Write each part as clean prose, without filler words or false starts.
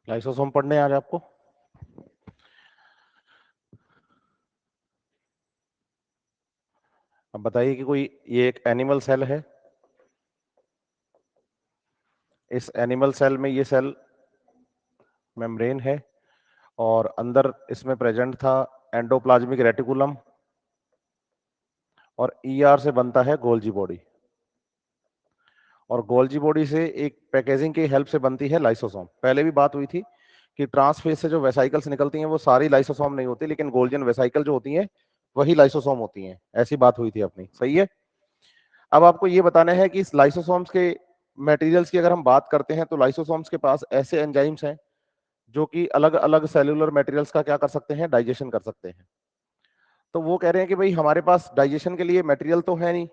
Lysosome पढ़ने आज आपको। अब बताइए कि कोई ये एक एनिमल सेल है। इस एनिमल सेल में ये सेल मेम्ब्रेन है और अंदर इसमें प्रेजेंट था एंडोप्लाज्मिक रेटिकुलम और ईआर से बनता है गोल्जी बॉडी और गोल्जी बॉडी से एक पैकेजिंग की हेल्प से बनती है लाइसोसोम। पहले भी बात हुई थी कि ट्रांसफेज से जो वेसाइकल्स निकलती हैं वो सारी लाइसोसोम नहीं होती, लेकिन गोल्जन वेसाइकल जो होती हैं वही लाइसोसोम होती हैं। ऐसी बात हुई थी अपनी, सही है। अब आपको ये बताना है कि इस लाइसोसोम्स के मटेरियल्स की अगर हम बात करते हैं तो लाइसोसोम्स के पास ऐसे एंजाइम्स हैं जो कि अलग अलग सेलुलर मटेरियल्स का क्या कर सकते हैं, डाइजेशन कर सकते हैं। तो वो कह रहे हैं कि भाई हमारे पास डाइजेशन के लिए मटेरियल तो है नहीं,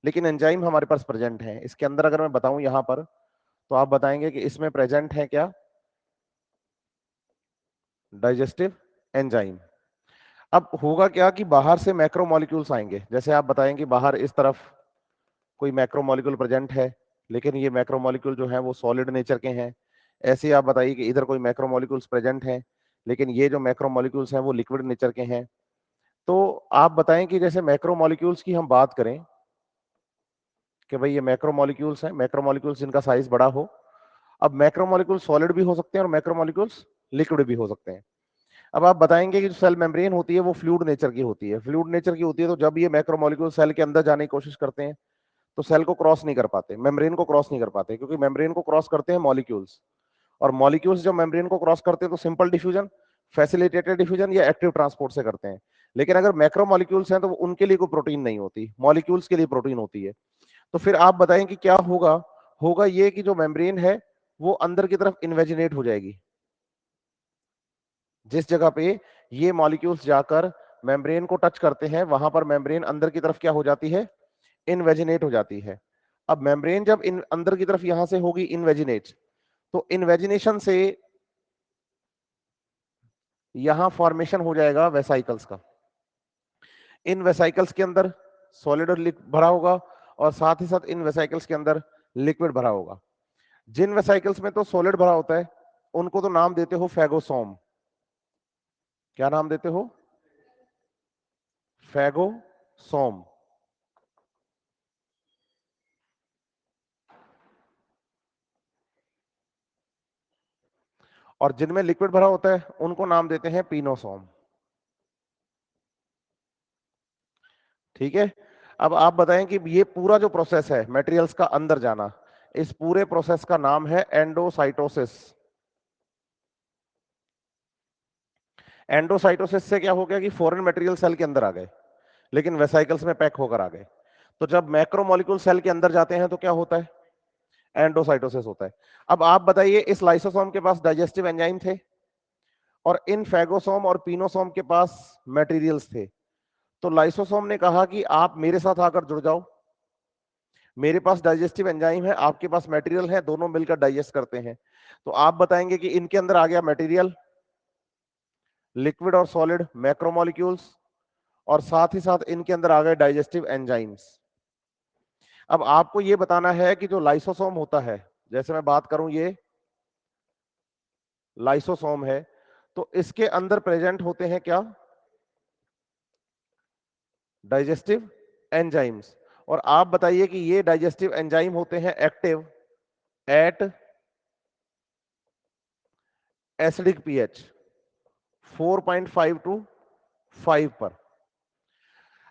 लेकिन एंजाइम हमारे पास प्रेजेंट है। इसके अंदर अगर मैं बताऊं यहां पर, तो आप बताएंगे कि इसमें प्रेजेंट है क्या, डाइजेस्टिव एंजाइम। अब होगा क्या कि बाहर से मैक्रोमोलिक्यूल्स आएंगे। जैसे आप बताएंगे बाहर इस तरफ कोई मैक्रोमोलिक्यूल प्रेजेंट है, लेकिन ये मैक्रोमोलिक्यूल जो है वो सॉलिड नेचर के हैं। ऐसे ही आप बताइए कि इधर कोई मैक्रोमोलिक्यूल्स प्रेजेंट हैं, लेकिन ये जो मैक्रोमोलिक्यूल्स हैं वो लिक्विड नेचर के हैं। तो आप बताएं कि जैसे मैक्रोमोलिक्यूल्स की हम बात करें कि भाई ये मैक्रोमोलिक्यूल्स हैं, मैक्रोमोलिक्यूल्स जिनका साइज बड़ा हो। अब मैक्रोमोलिक्यूल सॉलिड भी हो सकते हैं और मैक्रोमोलिक्यूल्स लिक्विड भी हो सकते हैं। अब आप बताएंगे कि जो सेल मेम्ब्रेन होती है वो फ्लूइड नेचर की होती है। फ्लूइड नेचर की होती है तो जब ये मैक्रोमोलिक्यूल सेल के अंदर जाने की कोशिश करते हैं तो सेल को क्रॉस नहीं कर पाते, मेम्ब्रेन को क्रॉस नहीं कर पाते, क्योंकि मेम्ब्रेन को क्रॉस करते हैं मॉलिक्यूल्स। और मॉलिक्यूल्स जब मेम्ब्रेन को क्रॉस करते हैं तो सिंपल डिफ्यूजन, फैसिलिटेटेड डिफ्यूजन या एक्टिव ट्रांसपोर्ट से करते हैं। लेकिन अगर मैक्रोमोलिक्यूल्स हैं तो उनके लिए कोई प्रोटीन नहीं होती, मॉलिक्यूल्स के लिए प्रोटीन होती है। तो फिर आप बताएं कि क्या होगा। होगा ये कि जो मेम्ब्रेन है वो अंदर की तरफ इन्वेजिनेट हो जाएगी। जिस जगह पे ये मॉलिक्यूल्स जाकर मेम्ब्रेन को टच करते हैं वहां पर मेम्ब्रेन अंदर की तरफ क्या हो जाती है, इनवेजिनेट हो जाती है। अब मेम्ब्रेन जब इन अंदर की तरफ यहां से होगी इनवेजिनेट, तो इनवेजिनेशन से यहां फॉर्मेशन हो जाएगा वेसाइकल्स का। इन वेसाइकल्स के अंदर सॉलिड भरा होगा और साथ ही साथ इन वेसाइकल्स के अंदर लिक्विड भरा होगा। जिन वेसाइकल्स में तो सॉलिड भरा होता है उनको तो नाम देते हो फैगोसोम। क्या नाम देते हो, फैगोसोम। और जिनमें लिक्विड भरा होता है उनको नाम देते हैं पीनोसोम। ठीक है। अब आप बताएं कि ये पूरा जो प्रोसेस है मटेरियल्स का अंदर जाना, इस पूरे प्रोसेस का नाम है एंडोसाइटोसिस। एंडोसाइटोसिस से क्या हो गया कि फॉरेन मटेरियल सेल के अंदर आ गए, लेकिन वेसाइकल्स में पैक होकर आ गए। तो जब मैक्रोमोलिक्यूल सेल के अंदर जाते हैं तो क्या होता है, एंडोसाइटोसिस होता है। अब आप बताइए इस लाइसोसोम के पास डाइजेस्टिव एंजाइम थे और इन फैगोसोम और पीनोसोम के पास मटेरियल्स थे। तो लाइसोसोम ने कहा कि आप मेरे साथ आकर जुड़ जाओ, मेरे पास डाइजेस्टिव एंजाइम है, आपके पास मटेरियल है, दोनों मिलकर डाइजेस्ट करते हैं। तो आप बताएंगे कि इनके अंदर आ गया मटेरियल, लिक्विड और सॉलिड मैक्रोमोलिक्यूल्स, और साथ ही साथ इनके अंदर आ गए डाइजेस्टिव एंजाइम्स। अब आपको यह बताना है कि जो लाइसोसोम होता है, जैसे मैं बात करूं ये लाइसोसोम है, तो इसके अंदर प्रेजेंट होते हैं क्या, डाइजेस्टिव एंजाइम्स। और आप बताइए कि ये डाइजेस्टिव एंजाइम होते हैं active at acidic pH 4.5 to 5 पर।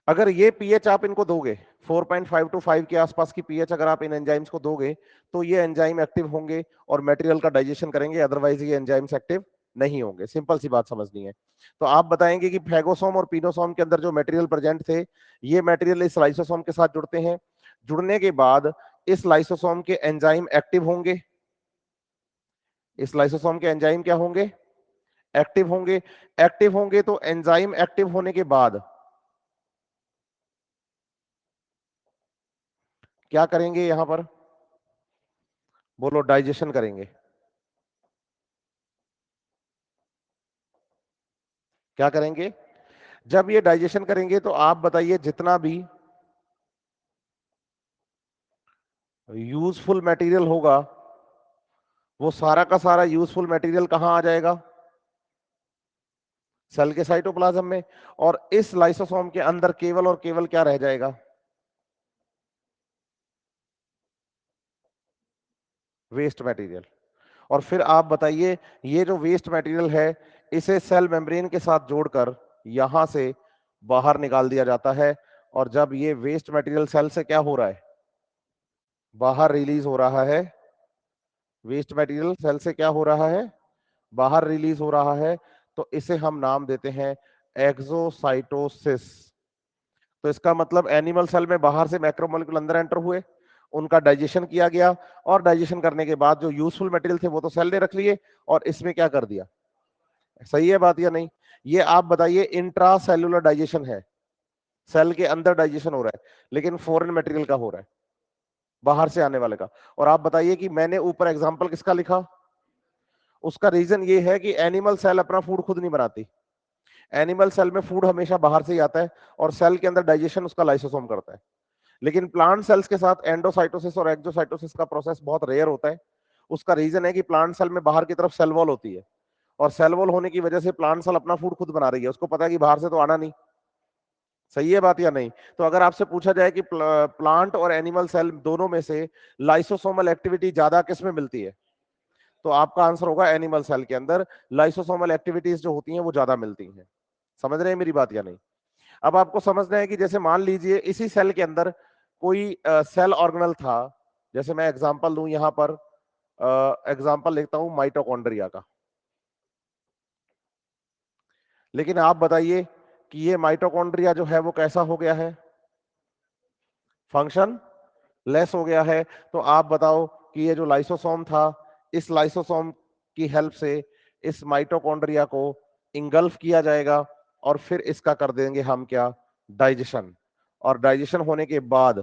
अगर ये पीएच आप इनको दोगे 4.5 टू 5 के आसपास की पीएच अगर आप इन एंजाइम्स को दोगे तो ये एंजाइम एक्टिव होंगे और मटेरियल का डाइजेशन करेंगे, अदरवाइज ये एंजाइम्स एक्टिव नहीं होंगे। सिंपल सी बात समझनी है। तो आप बताएंगे कि फैगोसोम और पीनोसोम के अंदर जो मटेरियल प्रेजेंट थे, ये मटेरियल इस लाइसोसोम के साथ जुड़ते हैं। जुड़ने के बाद इस लाइसोसोम के एंजाइम एक्टिव होंगे, इस लाइसोसोम के एंजाइम क्या होंगे, एक्टिव होंगे। एक्टिव होंगे तो एंजाइम एक्टिव होने के बाद क्या करेंगे, यहां पर बोलो, डाइजेशन करेंगे। क्या करेंगे, जब ये डाइजेशन करेंगे तो आप बताइए जितना भी यूजफुल मटेरियल होगा वो सारा का सारा यूजफुल मटेरियल कहां आ जाएगा? सेल के साइटोप्लाज्म में। और इस लाइसोसोम के अंदर केवल और केवल क्या रह जाएगा? Waste material. और फिर आप बताइए, ये जो वेस्ट मटेरियल है इसे सेल मेम्ब्रेन के साथ जोड़कर यहां से बाहर निकाल दिया जाता है। और जब ये वेस्ट मटेरियल सेल से क्या हो रहा है? बाहर रिलीज हो रहा है। वेस्ट मटेरियल सेल से क्या हो रहा है? बाहर रिलीज हो रहा है। तो इसे हम नाम देते हैं एक्सोसाइटोसिस। तो इसका मतलब एनिमल सेल में बाहर से मैक्रोमोलेक्यूल अंदर एंटर हुए, उनका डाइजेशन किया गया, और डाइजेशन करने के बाद जो यूजफुल मटेरियल थे वो तो सेल ने रख लिए, और इसमें क्या कर दिया? सही है बात या नहीं? ये आप बताइए, इंट्रा सेलुलर डाइजेशन है, सेल के अंदर डाइजेशन हो रहा है, लेकिन फॉरेन मटेरियल का हो रहा है, बाहर से आने वाले का। और आप बताइए कि मैंने ऊपर एग्जांपल किसका लिखा? उसका रीजन ये है कि एनिमल सेल अपना फूड खुद नहीं बनाती। एनिमल सेल में फूड हमेशा बाहर से ही आता है, और सेल के अंदर डाइजेशन उसका लाइसोसोम करता है। लेकिन प्लांट सेल्स के साथ एंडोसाइटोसिस और एक्सोसाइटोसिस का प्रोसेस बहुत रेयर होता है। उसका रीजन है कि प्लांट सेल में बाहर की तरफ सेल वॉल होती है, और सेल वॉल होने की वजह से प्लांट सेल अपना फूड खुद बना रही है, उसको पता है कि बाहर से तो आना नहीं। सही है बात या नहीं? तो अगर आपसे पूछा जाए कि प्लांट और एनिमल सेल दोनों में से लाइसोसोमल एक्टिविटी ज्यादा किस में मिलती है, तो आपका आंसर होगा एनिमल सेल के अंदर लाइसोसोमल एक्टिविटीज जो होती हैं वो ज्यादा मिलती हैं। समझ रहे हैं मेरी बात या नहीं? अब आपको समझना है कि जैसे मान लीजिए इसी सेल के अंदर कोई सेल ऑर्गेनल था। जैसे मैं एग्जांपल दूं यहां पर, एग्जांपल लेता हूं माइटोकॉन्ड्रिया का। लेकिन आप बताइए कि ये माइटोकॉन्ड्रिया जो है वो कैसा हो गया है? फंक्शन लेस हो गया है। तो आप बताओ कि ये जो लाइसोसोम था, इस लाइसोसोम की हेल्प से इस माइटोकॉन्ड्रिया को इंगल्फ किया जाएगा, और फिर इसका कर देंगे हम क्या? डाइजेशन। और डाइजेशन होने के बाद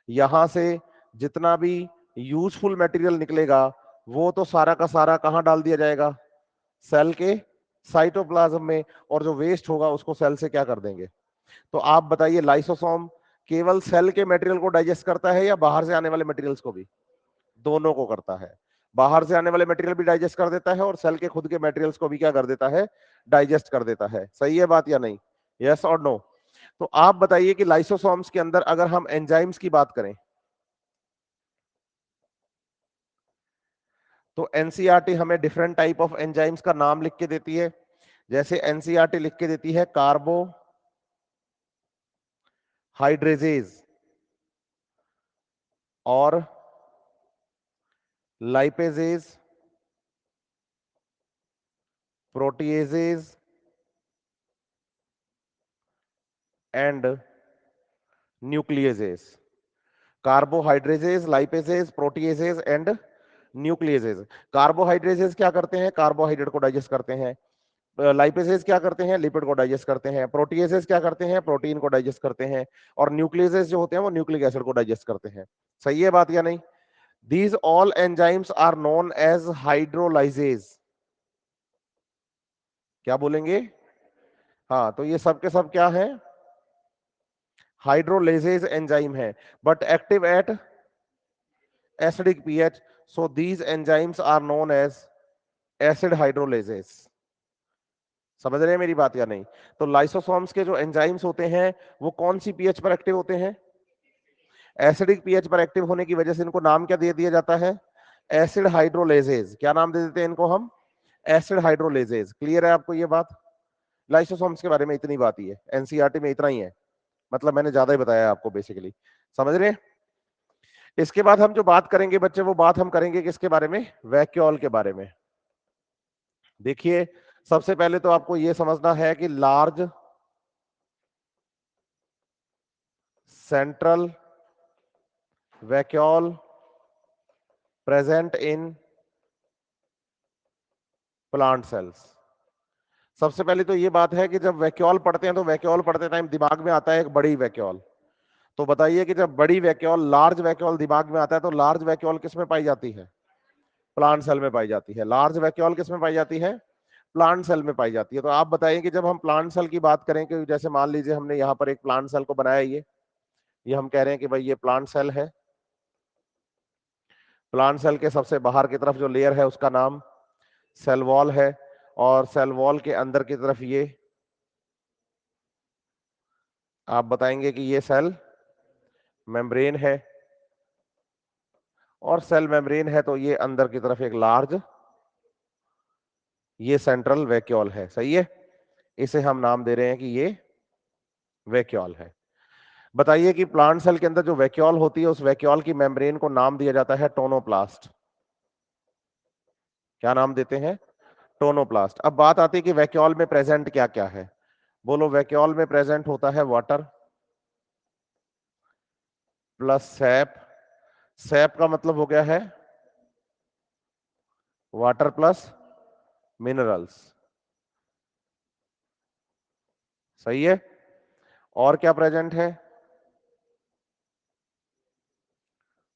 यहां से जितना भी यूजफुल मटेरियल निकलेगा वो तो सारा का सारा कहां डाल दिया जाएगा? सेल के साइटोप्लाज्म में। और जो वेस्ट होगा उसको सेल से क्या कर देंगे? तो आप बताइए, लाइसोसोम केवल सेल के मटेरियल को डाइजेस्ट करता है या बाहर से आने वाले मटेरियल्स को भी? दोनों को करता है। बाहर से आने वाले मटेरियल भी डाइजेस्ट कर देता है, और सेल के खुद के मटेरियल्स को भी क्या कर देता है? डाइजेस्ट कर देता है। सही है बात या नहीं? यस और नो? तो आप बताइए कि लाइसोसोम्स के अंदर अगर हम एंजाइम्स की बात करें, तो एनसीईआरटी हमें डिफरेंट टाइप ऑफ एंजाइम्स का नाम लिख के देती है। जैसे एनसीईआरटी लिख के देती है कार्बो हाइड्रेजेज और lipases, proteases and nucleases. Carbohydrases, lipases, proteases and nucleases. कार्बोहाइड्रेजेज क्या करते हैं? कार्बोहाइड्रेट को डाइजेस्ट करते हैं। लाइपेजेज क्या करते हैं? लिपिड को डाइजेस्ट करते हैं। प्रोटीएजेज क्या करते हैं? प्रोटीन को डाइजेस्ट करते हैं। और न्यूक्लियजेज जो होते हैं वो न्यूक्लिक एसिड को डाइजेस्ट करते हैं। सही है बात या नहीं? These all enzymes are known as hydrolyses। क्या बोलेंगे? हाँ, तो ये सब के सब क्या है? हाइड्रोलेजेज एंजाइम है, but active at acidic pH. So these enzymes are known as acid hydrolases. समझ रहे हैं मेरी बात या नहीं? तो लाइसोसोम्स के जो एंजाइम्स होते हैं वो कौन सी पीएच पर एक्टिव होते हैं? एसिडिक पीएच पर एक्टिव होने की वजह से इनको नाम क्या दे दिया जाता है? एसिड हाइड्रोलेजेज। क्या नाम दे देते हैं इनको हम? एसिड हाइड्रोलेजेज। क्लियर है आपको ये बात? लाइसोसोम्स के बारे में इतनी बात ही है, एनसीईआरटी में इतना ही है, मतलब मैंने ज्यादा ही बताया आपको बेसिकली। समझ रहे हैं? इसके बाद हम जो बात करेंगे बच्चे, वो बात हम करेंगे किसके बारे में? वैक्यूल के बारे में। देखिए, सबसे पहले तो आपको यह समझना है कि large central vacuole present in plant sales. सबसे पहले तो ये बात है कि जब वैक्यूल पढ़ते हैं तो वैक्यूल पढ़ते टाइम दिमाग में आता है एक बड़ी वैक्यूल। तो बताइए कि जब बड़ी वैक्यूल, लार्ज वैक्यूल दिमाग में आता है, तो लार्ज वैक्यूल किस में पाई जाती है? प्लांट सेल में पाई जाती है। लार्ज वैक्यूल किस में पाई जाती है? प्लांट सेल में पाई जाती है। तो आप बताइए कि जब हम प्लांट सेल की बात करें, कि जैसे मान लीजिए हमने यहाँ पर एक प्लांट सेल को बनाया, ये हम कह रहे हैं कि भाई ये प्लांट सेल है। प्लांट सेल के सबसे बाहर की तरफ जो लेयर है उसका नाम सेल वॉल है, और सेल वॉल के अंदर की तरफ ये आप बताएंगे कि ये सेल मेम्ब्रेन है, और सेल मेम्ब्रेन है तो ये अंदर की तरफ एक लार्ज ये सेंट्रल वैक्यूल है। सही है, इसे हम नाम दे रहे हैं कि ये वैक्यूल है। बताइए कि प्लांट सेल के अंदर जो वैक्यूल होती है उस वैक्यूल की मेम्ब्रेन को नाम दिया जाता है टोनोप्लास्ट। क्या नाम देते हैं? टोनोप्लास्ट। अब बात आती है कि वैक्यूल में प्रेजेंट क्या क्या है। बोलो, वैक्यूल में प्रेजेंट होता है वाटर प्लस सैप। सैप का मतलब हो गया है वाटर प्लस मिनरल्स। सही है। और क्या प्रेजेंट है?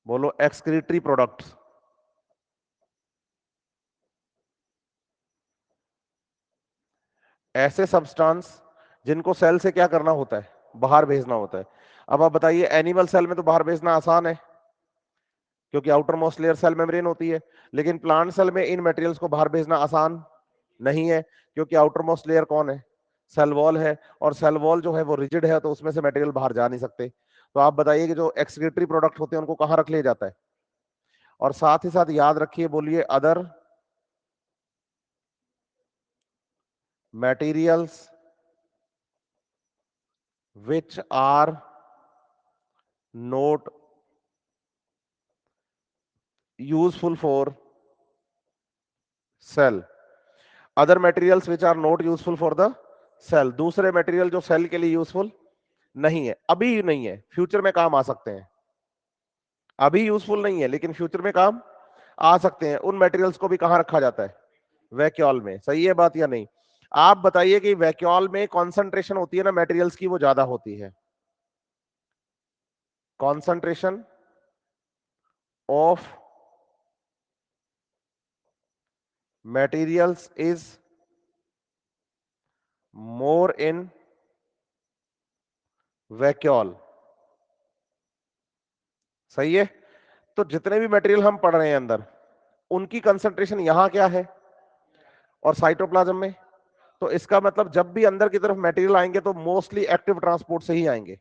बोलो, एक्सक्रीटरी प्रोडक्ट्स। ऐसे सब्सटेंस जिनको सेल से क्या करना होता है? बाहर भेजना होता है। अब आप बताइए, एनिमल सेल में तो बाहर भेजना आसान है क्योंकि outermost layer cell membrane होती है, लेकिन प्लांट सेल में इन मटेरियल्स को बाहर भेजना आसान नहीं है क्योंकि आउटर मोस्ट लेयर कौन है? सेल वॉल है, और सेल वॉल जो है वो रिजिड है, तो उसमें से मटेरियल बाहर जा नहीं सकते। तो आप बताइए कि जो एक्सक्रीटरी प्रोडक्ट होते हैं उनको कहां रख लिया जाता है? और साथ ही साथ याद रखिए, बोलिए, other materials which are not useful for cell। Other materials which are not useful for the cell, दूसरे मटेरियल जो सेल के लिए यूजफुल नहीं है, अभी नहीं है, फ्यूचर में काम आ सकते हैं। अभी यूजफुल नहीं है लेकिन फ्यूचर में काम आ सकते हैं, उन मटेरियल्स को भी कहां रखा जाता है? वैक्यूल में। सही है बात या नहीं? आप बताइए कि वैक्यूल में कॉन्सेंट्रेशन होती है ना मटेरियल्स की, वो ज्यादा होती है। Concentration of materials is more in vacuole. सही है। तो जितने भी मटेरियल हम पढ़ रहे हैं अंदर, उनकी कंसंट्रेशन यहां क्या है और साइटोप्लाज्म में। तो इसका मतलब जब भी अंदर की तरफ मटेरियल आएंगे तो मोस्टली एक्टिव ट्रांसपोर्ट से ही आएंगे।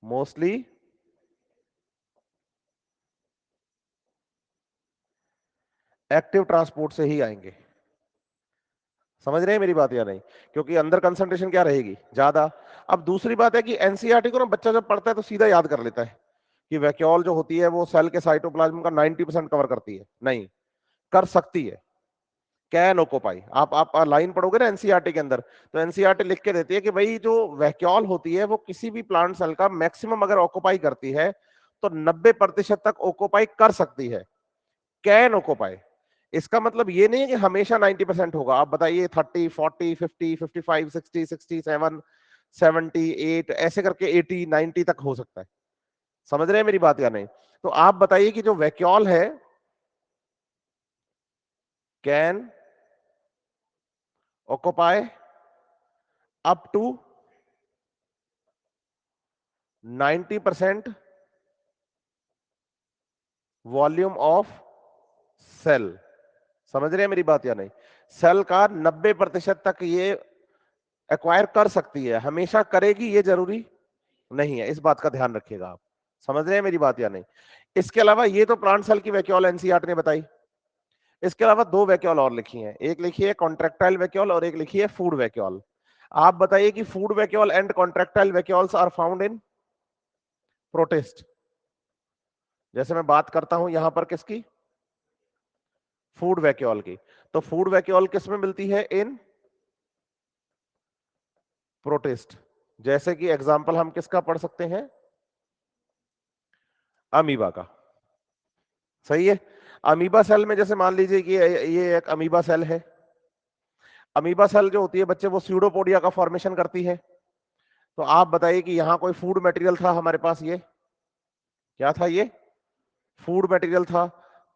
मोस्टली एक्टिव ट्रांसपोर्ट से ही आएंगे। समझ रहे हैं मेरी बात या नहीं? क्योंकि अंदर कंसंट्रेशन क्या रहेगी? ज्यादा। अब दूसरी बात है कि एनसीईआरटी को ना बच्चा जब पढ़ता है तो सीधा याद कर लेता है कि वैक्यूल जो होती है वो सेल के साइटोप्लाज्म का 90% कवर करती है। नहीं, कर सकती है। कैन ओकोपाई, आप लाइन पढ़ोगे ना एनसीईआरटी के अंदर, तो एनसीईआरटी लिख के देती है कि भाई जो वैक्यूल होती है वो किसी भी प्लांट सेल का मैक्सिमम अगर ऑक्युपाई करती है तो 90% तक ऑक्युपाई कर सकती है। कैन ऑक्युपाई, इसका मतलब ये नहीं है कि हमेशा 90% होगा। आप बताइए 30, 40, 50, 55, 60, 67, 78 ऐसे करके 80, 90 तक हो सकता है। समझ रहे हैं मेरी बात या नहीं? तो आप बताइए कि जो वैक्यूल है can occupy up to 90% volume of cell. समझ रहे हैं मेरी बात या नहीं? सेल का 90% तक ये एक्वायर कर सकती है, हमेशा करेगी ये जरूरी नहीं है, इस बात का ध्यान रखिएगा आप। समझ रहे हैं मेरी बात या नहीं? इसके अलावा ये तो प्लांट सेल की वैक्यूल एनसीईआरटी ने बताई। इसके अलावा दो वैक्यूल और लिखी है, एक लिखी है कॉन्ट्रेक्टाइल वैक्यूल और एक लिखी है फूड वैक्यूल। आप बताइए कि food vacuole and contractile vacuoles are found in protist. जैसे मैं बात करता हूं यहां पर किसकी? फूड वैक्यूल की। तो फूड वैक्यूल किस में मिलती है? इन प्रोटिस्ट। जैसे कि एग्जांपल हम किसका पढ़ सकते हैं? अमीबा का। सही है। अमीबा सेल में जैसे मान लीजिए कि ये एक अमीबा सेल है। अमीबा सेल जो होती है बच्चे वो स्यूडोपोडिया का फॉर्मेशन करती है। तो आप बताइए कि यहां कोई फूड मटेरियल था हमारे पास, ये क्या था? ये फूड मटेरियल था।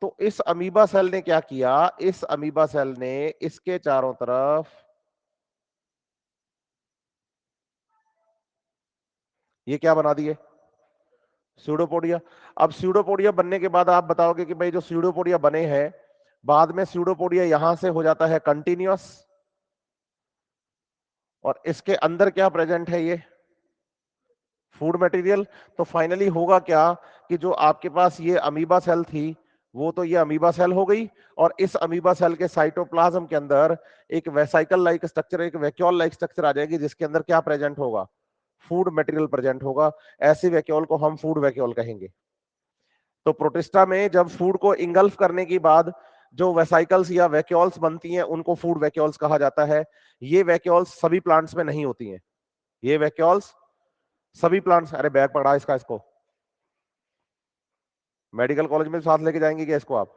तो इस अमीबा सेल ने क्या किया? इस अमीबा सेल ने इसके चारों तरफ ये क्या बना दिए, स्यूडोपोडिया। अब स्यूडोपोडिया बनने के बाद आप बताओगे कि भाई जो स्यूडोपोडिया बने हैं, बाद में स्यूडोपोडिया यहां से हो जाता है कंटिन्यूअस, और इसके अंदर क्या प्रेजेंट है, ये फूड मटेरियल। तो फाइनली होगा क्या कि जो आपके पास ये अमीबा सेल थी, वो तो ये अमीबा सेल हो गई, और इस अमीबा सेल के साइटोप्लाज्म के अंदर एक वेसाइकल लाइक स्ट्रक्चर, एक वैक्यूल लाइक स्ट्रक्चर आ जाएगी, जिसके अंदर क्या प्रेजेंट होगा, फूड मटेरियल प्रेजेंट होगा। ऐसी वैक्यूल को हम फूड वैक्यूल कहेंगे। तो प्रोटिस्टा में जब फूड को इंगल्फ करने के बाद जो वेसाइकल्स या वैक्यूल्स बनती हैं, उनको फूड वैक्यूल्स कहा जाता है। ये वैक्यूल्स सभी प्लांट्स में नहीं होती हैं। ये वैक्यूल्स सभी प्लांट्स, अरे बैग पड़ा इसका, इसको मेडिकल कॉलेज में साथ लेके जाएंगे क्या इसको आप?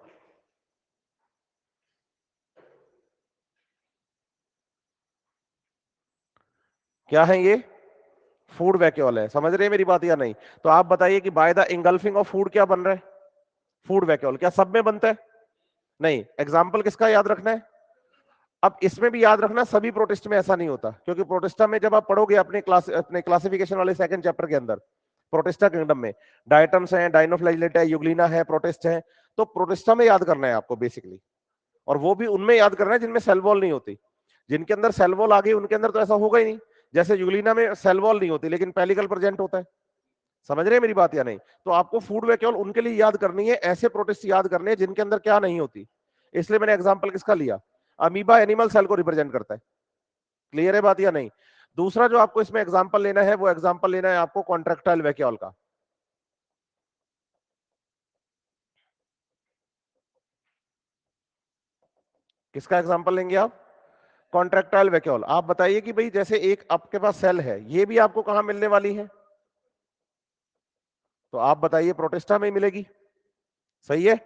क्या है ये? फूड वैक्यूल है। समझ रहे हैं मेरी बात या नहीं? तो आप बताइए कि by the engulfing of food क्या बन रहा है? Food vacuole. क्या सब में बनता है? नहीं। एग्जाम्पल किसका याद रखना है? अब इसमें भी याद रखना, सभी प्रोटिस्ट में ऐसा नहीं होता, क्योंकि प्रोटिस्टा में जब आप पढ़ोगे अपने क्लासिफिकेशन वाले सेकंड चैप्टर के अंदर, प्रोटिस्टा किंगडम में डायटम्स हैं, डाइनोफ्लैजिलेटा है, यूग्लिना है, प्रोटिस्ट है। तो प्रोटिस्टा में याद करना है आपको बेसिकली, और वो भी उनमें याद करना है जिनमें सेल वॉल नहीं होती। जिनके अंदर सेल वॉल आ गई उनके अंदर तो ऐसा होगा ही नहीं। जैसे यूग्लिना में सेल वॉल नहीं होती लेकिन पेलिकल प्रेजेंट होता है। समझ रहे हैं मेरी बात या नहीं? तो आपको फूड वैक्यूल उनके लिए याद करनी है, ऐसे प्रोटिस्ट याद करने हैं जिनके अंदर क्या नहीं होती। इसलिए मैंने एग्जांपल किसका लिया? अमीबा एनिमल सेल को रिप्रेजेंट करता है। क्लियर है बात या नहीं? दूसरा जो आपको इसमें एग्जांपल लेना है, वो एग्जांपल लेना है आपको कॉन्ट्रैक्टाइल वैक्यूल का। किसका एग्जांपल लेंगे आप? Contractile vacuole. आप बताइए कि भाई जैसे एक आपके पास सेल है, ये भी आपको कहां मिलने वाली है? तो आप बताइए प्रोटिस्टा में ही मिलेगी। सही है।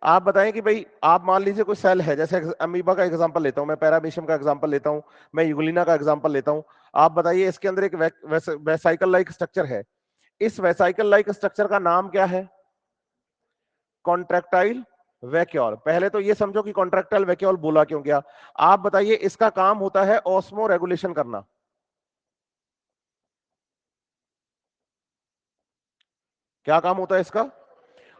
आप बताएं कि भाई आप मान लीजिए कोई सेल है, जैसे अमीबा का एग्जांपल लेता हूं मैं, पैरामीशियम का एग्जांपल लेता हूं मैं, यूग्लिना का एग्जांपल लेता हूं। आप बताइए इसके अंदर एक वेसाइकल लाइक स्ट्रक्चर है। इस वेसाइकल लाइक स्ट्रक्चर का नाम क्या है? Contractile vacuole. पहले तो ये समझो कि कॉन्ट्रैक्टाइल वैक्यूल बोला क्यों गया। आप बताइए इसका काम होता है ऑस्मो रेगुलेशन करना। क्या काम होता है इसका?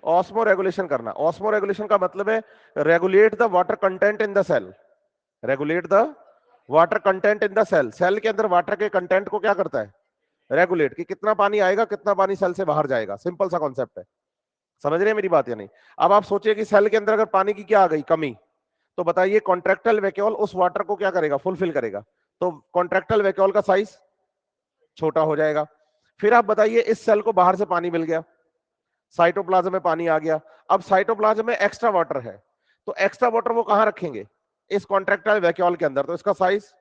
ऑस्मो रेगुलेशन करना। ऑस्मो रेगुलेशन का मतलब है regulate the water content in the cell. Regulate the water content in the cell. Cell के अंदर वाटर के कंटेंट को क्या करता है? रेगुलेट, कि कितना पानी आएगा, कितना पानी सेल से बाहर जाएगा। सिंपल सा कॉन्सेप्ट है। समझ रहे हैं मेरी बात या नहीं? अब आप सोचिए कि सेल के अंदर अगर पानी की क्या आ गई, कमी, तो बताइए कॉन्ट्रैक्टाइल वैक्यूल उस वाटर को क्या करेगा? फुलफिल करेगा। तो कॉन्ट्रैक्टाइल वैक्यूल का साइज छोटा हो जाएगा। फिर आप बताइए इस सेल को बाहर से पानी मिल गया, साइटोप्लाज्म में पानी आ गया। अब साइटोप्लाज्म में एक्स्ट्रा वाटर है, तो एक्स्ट्रा वाटर वो कहां रखेंगे? इस कॉन्ट्रैक्टाइल वैक्यूल के अंदर। तो इसका साइज,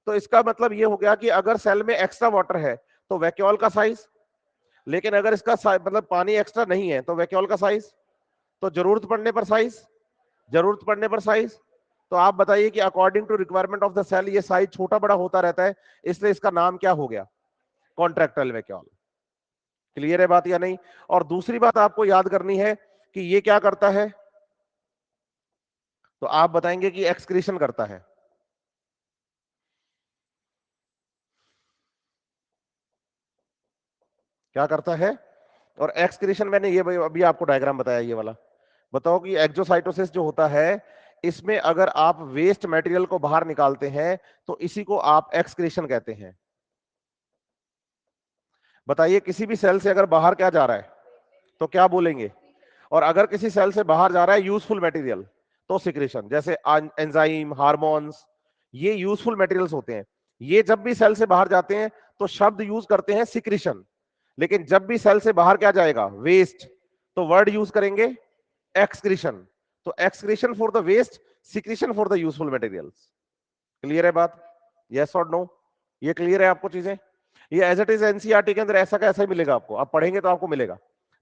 तो इसका मतलब ये हो गया कि अगर सेल में एक्स्ट्रा वाटर है तो वैक्यूल का साइज, लेकिन अगर इसका मतलब पानी एक्स्ट्रा नहीं है तो वैक्यूल का साइज। तो जरूरत पड़ने पर साइज, जरूरत पड़ने पर साइज। तो आप बताइए कि according to requirement of the cell ये साइज छोटा बड़ा होता रहता है, इसलिए इसका नाम क्या हो गया? Contractile vacuole. क्लियर है बात या नहीं? और दूसरी बात आपको याद करनी है कि ये क्या करता है, तो आप बताएंगे कि एक्सक्रीशन करता है। क्या करता है? और एक्सक्रीशन मैंने ये अभी आपको डायग्राम बताया ये वाला। बताओ कि एक्जोसाइटोसिस जो होता है, इसमें अगर आप वेस्ट मटेरियल को बाहर निकालते हैं तो इसी को आप एक्सक्रीशन कहते हैं। बताइए किसी भी सेल से अगर बाहर क्या जा रहा है तो क्या बोलेंगे? और अगर किसी सेल से बाहर जा रहा है यूजफुल मटेरियल तो सिक्रेशन। जैसे एंजाइम, हार्मोन्स, ये यूजफुल मटेरियल्स होते हैं। ये जब भी सेल से बाहर जाते हैं तो शब्द यूज करते हैं सिक्रेशन, लेकिन जब भी सेल से बाहर क्या जाएगा, वेस्ट, तो वर्ड यूज करेंगे एक्सक्रीशन। तो excretion for the waste, secretion for the useful materials. Clear है बात? यस और नो? ये क्लियर है आपको चीजें? ये एज इट इज एनसीईआरटी के अंदर ऐसा का ऐसा ही मिलेगा आपको, आप पढ़ेंगे तो आपको मिलेगा।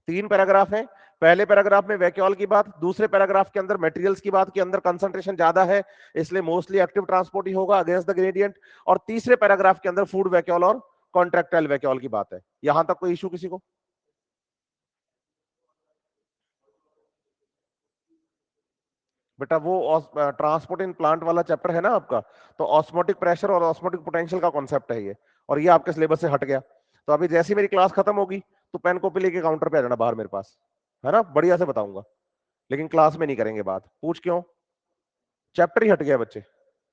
3 पैराग्राफ है। पहले पैराग्राफ में वैक्यूल की बात, दूसरे पैराग्राफ के अंदर मटेरियल्स की बात, के अंदर कंसंट्रेशन ज्यादा है इसलिए मोस्टली एक्टिव ट्रांसपोर्ट ही होगा अगेंस्ट द ग्रेडियंट। और तीसरे पैराग्राफ के अंदर फूड वैक्यूल और कॉन्ट्रैक्टाइल वैक्यूल की बात है। यहां तक कोई इशू किसी को? बेटा वो ट्रांसपोर्ट इन प्लांट वाला चैप्टर है ना आपका, तो ऑस्मोटिक प्रेशर और ऑस्मोटिक पोटेंशियल का कॉन्सेप्ट है ये, और ये आपके सिलेबस से हट गया। तो अभी जैसी मेरी क्लास खत्म होगी तो पेन कॉपी लेके काउंटर पे आ जाना बाहर मेरे पास, है ना, बढ़िया से बताऊंगा, लेकिन क्लास में नहीं करेंगे बात। पूछ क्यों? चैप्टर ही हट गया बच्चे,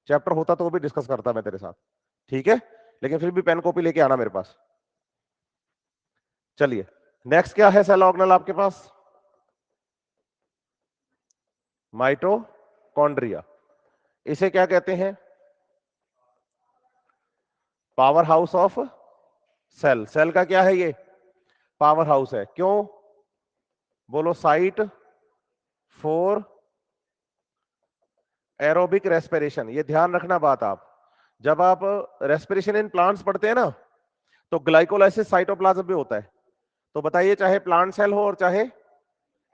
चैप्टर होता तो वो भी डिस्कस करता मैं तेरे साथ, ठीक है, लेकिन फिर भी पेन कॉपी लेके आना मेरे पास। चलिए नेक्स्ट क्या है सेल ऑर्गेनल आपके पास? माइटोकॉन्ड्रिया। इसे क्या कहते हैं? Power house of cell. Cell का क्या है ये? पावर हाउस है। क्यों? बोलो। Site for aerobic respiration. ये ध्यान रखना बात, आप जब आप रेस्पिरेशन इन प्लांट्स पढ़ते हैं ना, तो ग्लाइकोलाइसिस साइटोप्लाज्म में होता है। तो बताइए, चाहे प्लांट सेल हो और चाहे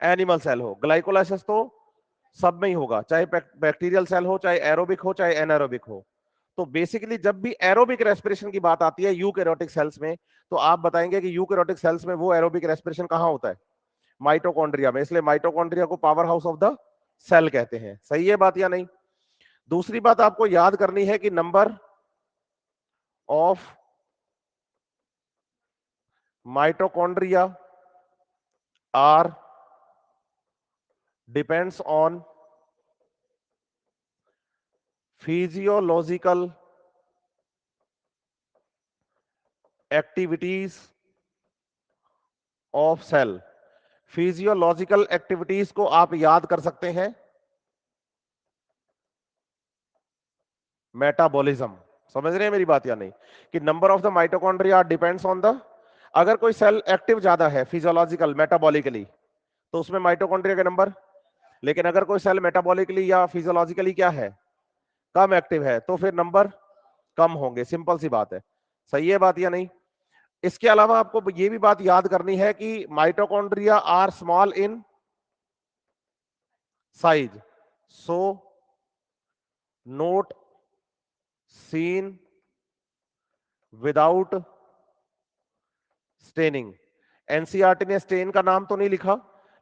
एनिमल सेल हो, ग्लाइकोलाइसिस तो सब में ही होगा, चाहे बैक्टीरियल सेल हो, चाहे एरोबिक हो, चाहे एनारोबिक हो। तो बेसिकली जब भी एरोबिक रेस्पिरेशन की बात आती है यूकैरियोटिक सेल्स में, तो आप बताएंगे कि यूकैरियोटिक सेल्स में वो एरोबिक रेस्पिरेशन कहां होता है? माइटोकॉन्ड्रिया में। इसलिए माइटोकॉन्ड्रिया को power house of the cell कहते हैं। सही है बात या नहीं? दूसरी बात आपको याद करनी है कि number of mitochondria are depends on physiological activities of cell. Physiological activities को आप याद कर सकते हैं मेटाबॉलिज्म। समझ रहे हैं मेरी बात या नहीं? कि number of the mitochondria depends on the, अगर कोई सेल एक्टिव ज्यादा है फिजियोलॉजिकल मेटाबॉलिकली, तो उसमें माइटोकॉन्ड्रिया के नंबर, लेकिन अगर कोई सेल मेटाबॉलिकली या फिजियोलॉजिकली क्या है, कम एक्टिव है, तो फिर नंबर कम होंगे। सिंपल सी बात है। सही है बात या नहीं? इसके अलावा आपको ये भी बात याद करनी है कि mitochondria are small in size, so not seen without staining. NCERT ने स्टेन का नाम तो नहीं लिखा,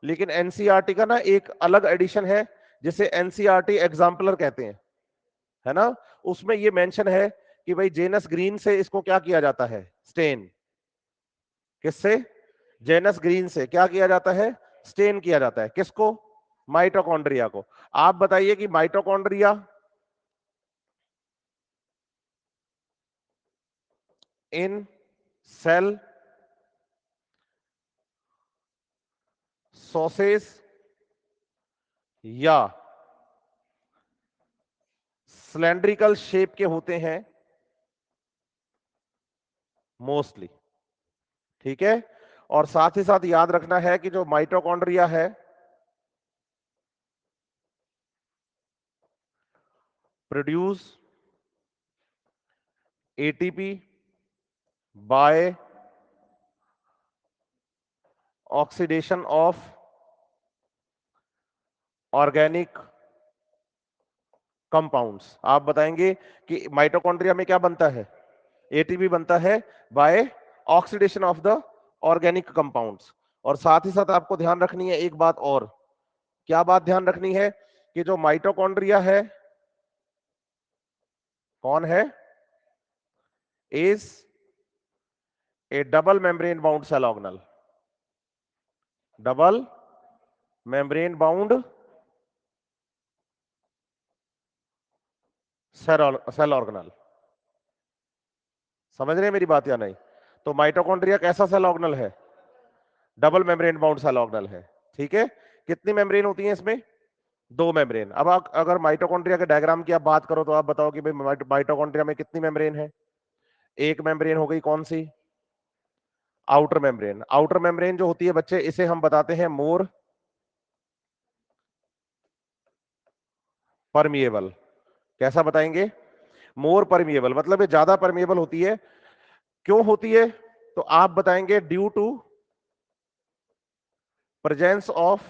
लेकिन एनसीईआरटी का ना एक अलग एडिशन है जिसे एनसीईआरटी एग्जाम्पलर कहते हैं, है ना। उसमें ये मेंशन है कि भाई जेनस ग्रीन से इसको क्या किया जाता है? स्टेन। किससे? जेनस ग्रीन से क्या किया जाता है? स्टेन किया जाता है। किसको? माइटोकॉन्ड्रिया को। आप बताइए कि माइटोकॉन्ड्रिया इन सेल सॉसेज या सिलेंड्रिकल शेप के होते हैं मोस्टली, ठीक है। और साथ ही साथ याद रखना है कि जो माइटोकॉन्ड्रिया है produce ATP by oxidation of organic compounds. आप बताएंगे कि माइटोकॉन्ड्रिया में क्या बनता है? एटीपी बनता है by oxidation of the organic compounds. और साथ ही साथ आपको ध्यान रखनी है एक बात और। क्या बात ध्यान रखनी है? कि जो माइटोकॉन्ड्रिया है कौन है? Is a double membrane bound cell organelle. Double membrane bound cell organelle. समझ रहे हैं मेरी बात या नहीं? तो माइटोकॉन्ड्रिया कैसा सेल ऑर्गेनल है? Double membrane bound cell organelle है, ठीक है। कितनी मेम्ब्रेन होती है इसमें? दो मेम्ब्रेन। अब अगर माइटोकॉन्ड्रिया के डायग्राम की आप बात करो तो आप बताओ कि भाई माइटोकॉन्ड्रिया में कितनी मेम्ब्रेन है? एक मेम्ब्रेन हो गई, कौन सी? Outer membrane. आउटर मेम्ब्रेन जो होती है बच्चे, इसे हम बताते हैं मोर परमिएबल। कैसा बताएंगे? मोर परमिएबल, मतलब ये ज्यादा परमिएबल होती है। क्यों होती है? तो आप बताएंगे due to presence of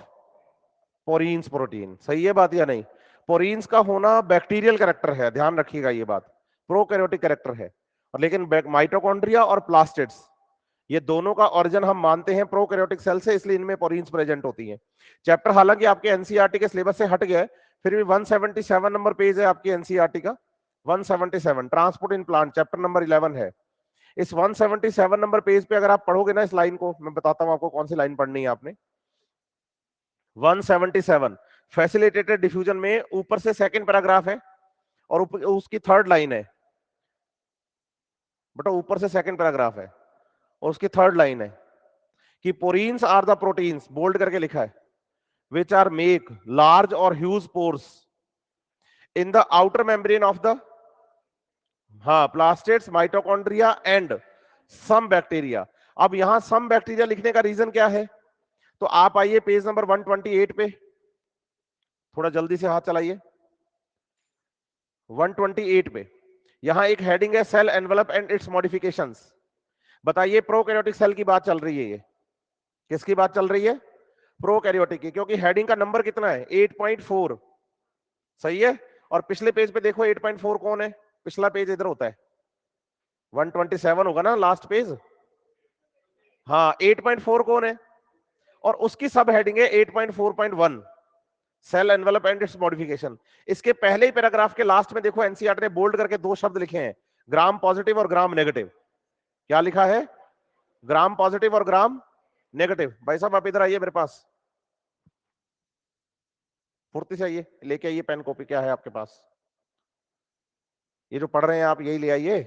porins protein. सही है बात या नहीं? पोरीन्स का होना बैक्टीरियल कैरेक्टर है, ध्यान रखिएगा ये बात, प्रोकैरियोटिक कैरेक्टर है। और लेकिन माइटोकॉन्ड्रिया और प्लास्टिड्स, ये दोनों का ओरिजिन हम मानते हैं प्रोकैरियोटिक सेल से, इसलिए इनमें पोरीन्स प्रेजेंट होती हैं। चैप्टर हालांकि आपके एनसीईआरटी के सिलेबस से हट गया, फिर भी 177 नंबर पेज है आपकी एनसीईआरटी का, 177 transport in plant, chapter number 11 है। इस 177 नंबर पेज पे अगर आप पढ़ोगे ना इस लाइन को, मैं बताता हूं आपको कौन सी लाइन पढ़नी है आपने। 177 फैसिलिटेटेड डिफ्यूजन में ऊपर से सेकंड पैराग्राफ है और उसकी थर्ड लाइन है बेटा, ऊपर से सेकंड पैराग्राफ है और उसकी थर्ड लाइन है कि porins are the proteins, bold करके लिखा है, विच आर मेक लार्ज और huge pores in the outer membrane of the, हाँ, प्लास्टेट्स, माइटोकॉन्ड्रिया एंड सम बैक्टीरिया। अब यहां सम बैक्टीरिया लिखने का रीजन क्या है? तो आप आइए पेज नंबर 128 पे, थोड़ा जल्दी से हाथ चलाइए। 128 पे यहां एक हेडिंग है cell envelope and its modifications. बताइए प्रोकैरियोटिक सेल की बात चल रही है, ये किसकी बात चल रही है? प्रोकैरियोटिक की, क्योंकि हेडिंग का नंबर कितना है? 8.4, सही है। और पिछले पेज पे देखो 8.4 कौन है? पिछला पेज इधर होता है, 127 होगा ना लास्ट पेज। हाँ, 8.4 कौन है? और उसकी सब हेडिंग है 8.4.1 cell envelope and its modification. इसके पहले ही पैराग्राफ के लास्ट में देखो एनसीईआरटी ने बोल्ड करके दो शब्द लिखे हैं, ग्राम पॉजिटिव और ग्राम नेगेटिव। क्या लिखा है? ग्राम पॉजिटिव और ग्राम नेगेटिव। भाई साहब आप इधर आइए मेरे पास, फुर्ती से आइए, लेके आइए पेन कॉपी, क्या है आपके पास? ये जो पढ़ रहे हैं आप यही ले आइए,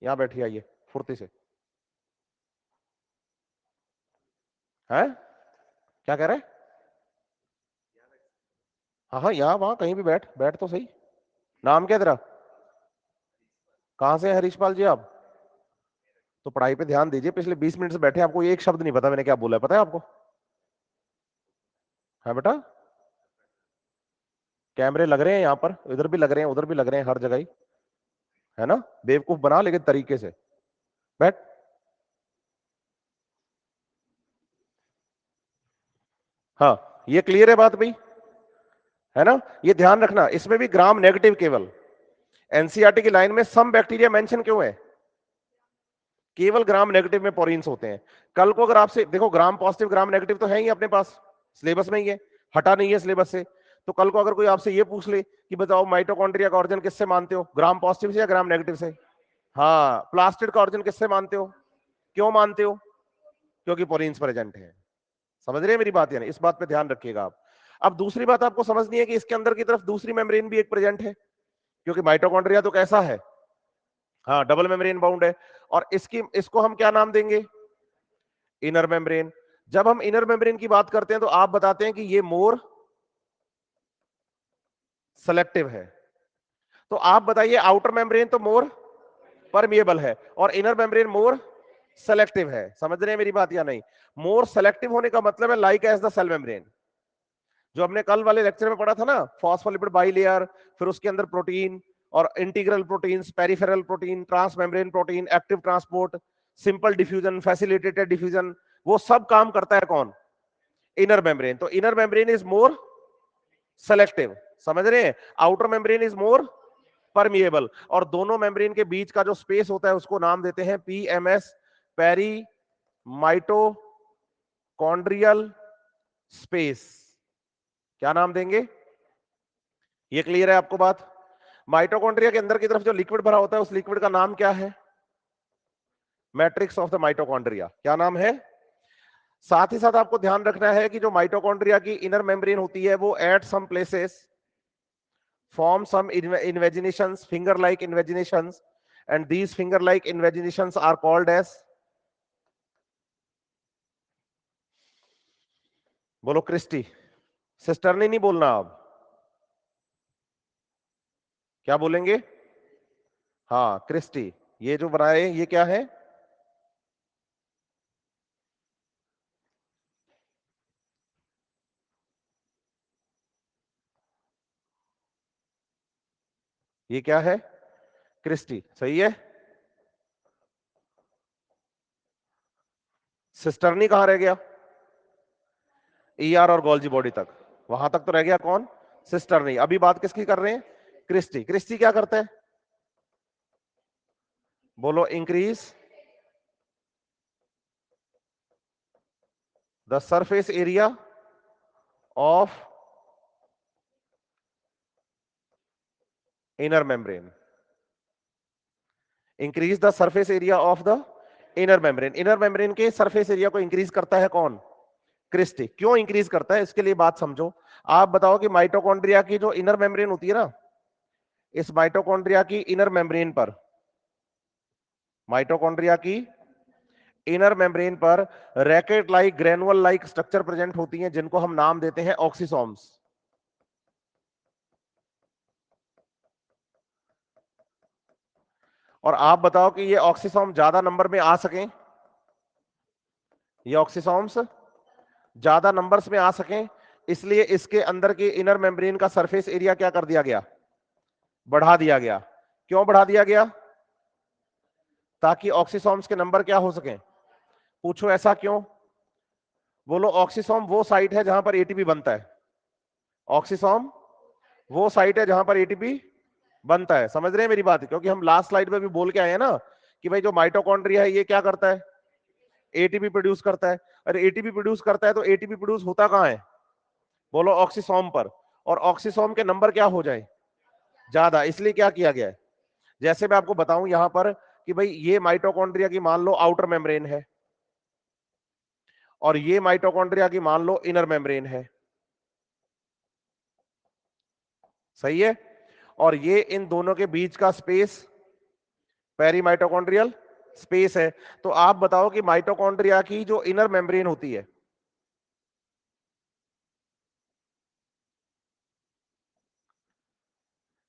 यहां बैठिए, आइए फुर्ती से। है क्या कह रहे हैं? हाँ हाँ, यहाँ वहां कहीं भी बैठ, बैठ तो सही। नाम क्या तेरा? कहां से है हरीशपाल जी आप? तो पढ़ाई पे ध्यान दीजिए, पिछले 20 मिनट से बैठे, आपको एक शब्द नहीं पता मैंने क्या बोला है, पता है आपको? है बेटा? कैमरे लग रहे हैं यहाँ पर, इधर भी लग रहे हैं, उधर भी लग रहे हैं, हर जगह ही, है ना? बेवकूफ बना लेकिन तरीके से। बैठ। हाँ, ये क्लियर है बात भाई, है ना? ये ध्यान रखना, इसमें भी ग्राम नेगेटिव केवल। एनसीईआरटी की लाइन में सम बैक्टीरिया मेंशन क्यों है? केवल ग्राम नेगेटिव में पोरीन्स होते हैं। कल को अगर आपसे देखो, ग्राम पॉजिटिव ग्राम नेगेटिव तो है ही अपने पास, सिलेबस में ही है, हटा नहीं है सिलेबस से। तो कल को अगर कोई आपसे ये पूछ ले कि बताओ माइटोकॉन्ड्रिया का ऑरिजिन किससे मानते हो, ग्राम पॉजिटिव से या ग्राम नेगेटिव से? हाँ, प्लास्टिड का ऑरिजिन किससे मानते हो? क्यों मानते हो? क्योंकि पोरीन्स प्रेजेंट है। समझ रहे हैं मेरी बात? यानी इस बात पे ध्यान रखिएगा आप। अब दूसरी बात आपको समझनी है कि इसके अंदर की तरफ दूसरी मेम्ब्रेन भी एक प्रेजेंट है, क्योंकि माइटोकॉन्ड्रिया तो कैसा है? हाँ, डबल मेम्ब्रेन बाउंड है। और इसको हम क्या नाम देंगे? Inner membrane. जब हम इनर मेम्ब्रेन की बात करते हैं तो आप बताते हैं कि ये मोर सेलेक्टिव है। तो आप बताइए, आउटर मेम्ब्रेन तो मोर परमिएबल है और इनर मेम्ब्रेन मोर सेलेक्टिव है। समझ रहे हैं मेरी बात या नहीं? मोर सेलेक्टिव होने का मतलब है like as the cell membrane, जो हमने कल वाले लेक्चर में पढ़ा था ना, फॉस्फोलिपिड बाइलेयर, फिर उसके अंदर प्रोटीन और integral proteins, peripheral protein, transmembrane protein, active transport, simple diffusion, facilitated diffusion, वो सब काम करता है कौन? Inner membrane. तो inner membrane is more selective, समझ रहे हैं? Outer membrane is more permeable. और दोनों मेम्ब्रेन के बीच का जो स्पेस होता है उसको नाम देते हैं पीएमएस, पेरी माइटोकॉन्ड्रियल स्पेस। क्या नाम देंगे? ये क्लियर है आपको बात? माइटोकॉन्ड्रिया के अंदर की तरफ जो लिक्विड भरा होता है उस लिक्विड का नाम क्या है? Matrix of the mitochondria. क्या नाम है? साथ ही साथ आपको ध्यान रखना है कि जो माइटोकॉन्ड्रिया की इनर मेम्ब्रेन होती है वो at some places form some invaginations, finger like invaginations, and these finger like invaginations are called as, बोलो क्रिस्टी। सिस्टरनी नहीं बोलना आप, क्या बोलेंगे? हाँ, क्रिस्टी। ये जो बनाए ये क्या है? ये क्या है? क्रिस्टी, सही है। सिस्टरनी कहां रह गया? ईआर और गोल्जी बॉडी तक, वहां तक तो रह गया कौन? सिस्टरनी। अभी बात किसकी कर रहे हैं? क्रिस्टी। क्रिस्टी क्या करता है? बोलो, increase the surface area of inner membrane. Increase the surface area of the inner membrane. Inner membrane के सरफेस एरिया को इंक्रीज करता है कौन? क्रिस्टी। क्यों इंक्रीज करता है इसके लिए बात समझो। आप बताओ कि माइटोकॉन्ड्रिया की जो इनर मेम्ब्रेन होती है ना, इस माइटोकॉन्ड्रिया की इनर मेम्ब्रेन पर, माइटोकॉन्ड्रिया की इनर मेम्ब्रेन पर racket like granule like structure present होती हैं जिनको हम नाम देते हैं ऑक्सीसोम्स। और आप बताओ कि ये ऑक्सीसोम ज्यादा नंबर में आ सकें, ये ऑक्सीसोम्स ज्यादा नंबर्स में आ सकें, इसलिए इसके अंदर के इनर मेम्ब्रेन का सरफेस एरिया क्या कर दिया गया? बढ़ा दिया गया। क्यों बढ़ा दिया गया? ताकि ऑक्सीसोम्स के नंबर क्या हो सकें। पूछो ऐसा क्यों? बोलो। ऑक्सीसोम वो साइट है जहां पर एटीपी बनता है। ऑक्सीसोम वो साइट है जहां पर एटीपी बनता है। समझ रहे हैं मेरी बात? क्योंकि हम लास्ट स्लाइड में भी बोल के आए हैं ना कि भाई जो माइटोकॉन्ड्रिया है ये क्या करता है? एटीपी प्रोड्यूस करता है। अरे एटीपी प्रोड्यूस करता है तो एटीपी प्रोड्यूस होता कहां है? बोलो ऑक्सीसोम पर। और ऑक्सीसोम के नंबर क्या हो जाए? ज्यादा। इसलिए क्या किया गया है? जैसे मैं आपको बताऊं यहां पर कि भाई ये माइटोकॉन्ड्रिया की मान लो आउटर मेम्ब्रेन है और ये माइटोकॉन्ड्रिया की मान लो इनर मेम्ब्रेन है। सही है। और ये इन दोनों के बीच का स्पेस पेरीमाइटोकॉन्ड्रियल स्पेस है। तो आप बताओ कि माइटोकॉन्ड्रिया की जो इनर मेम्ब्रेन होती है,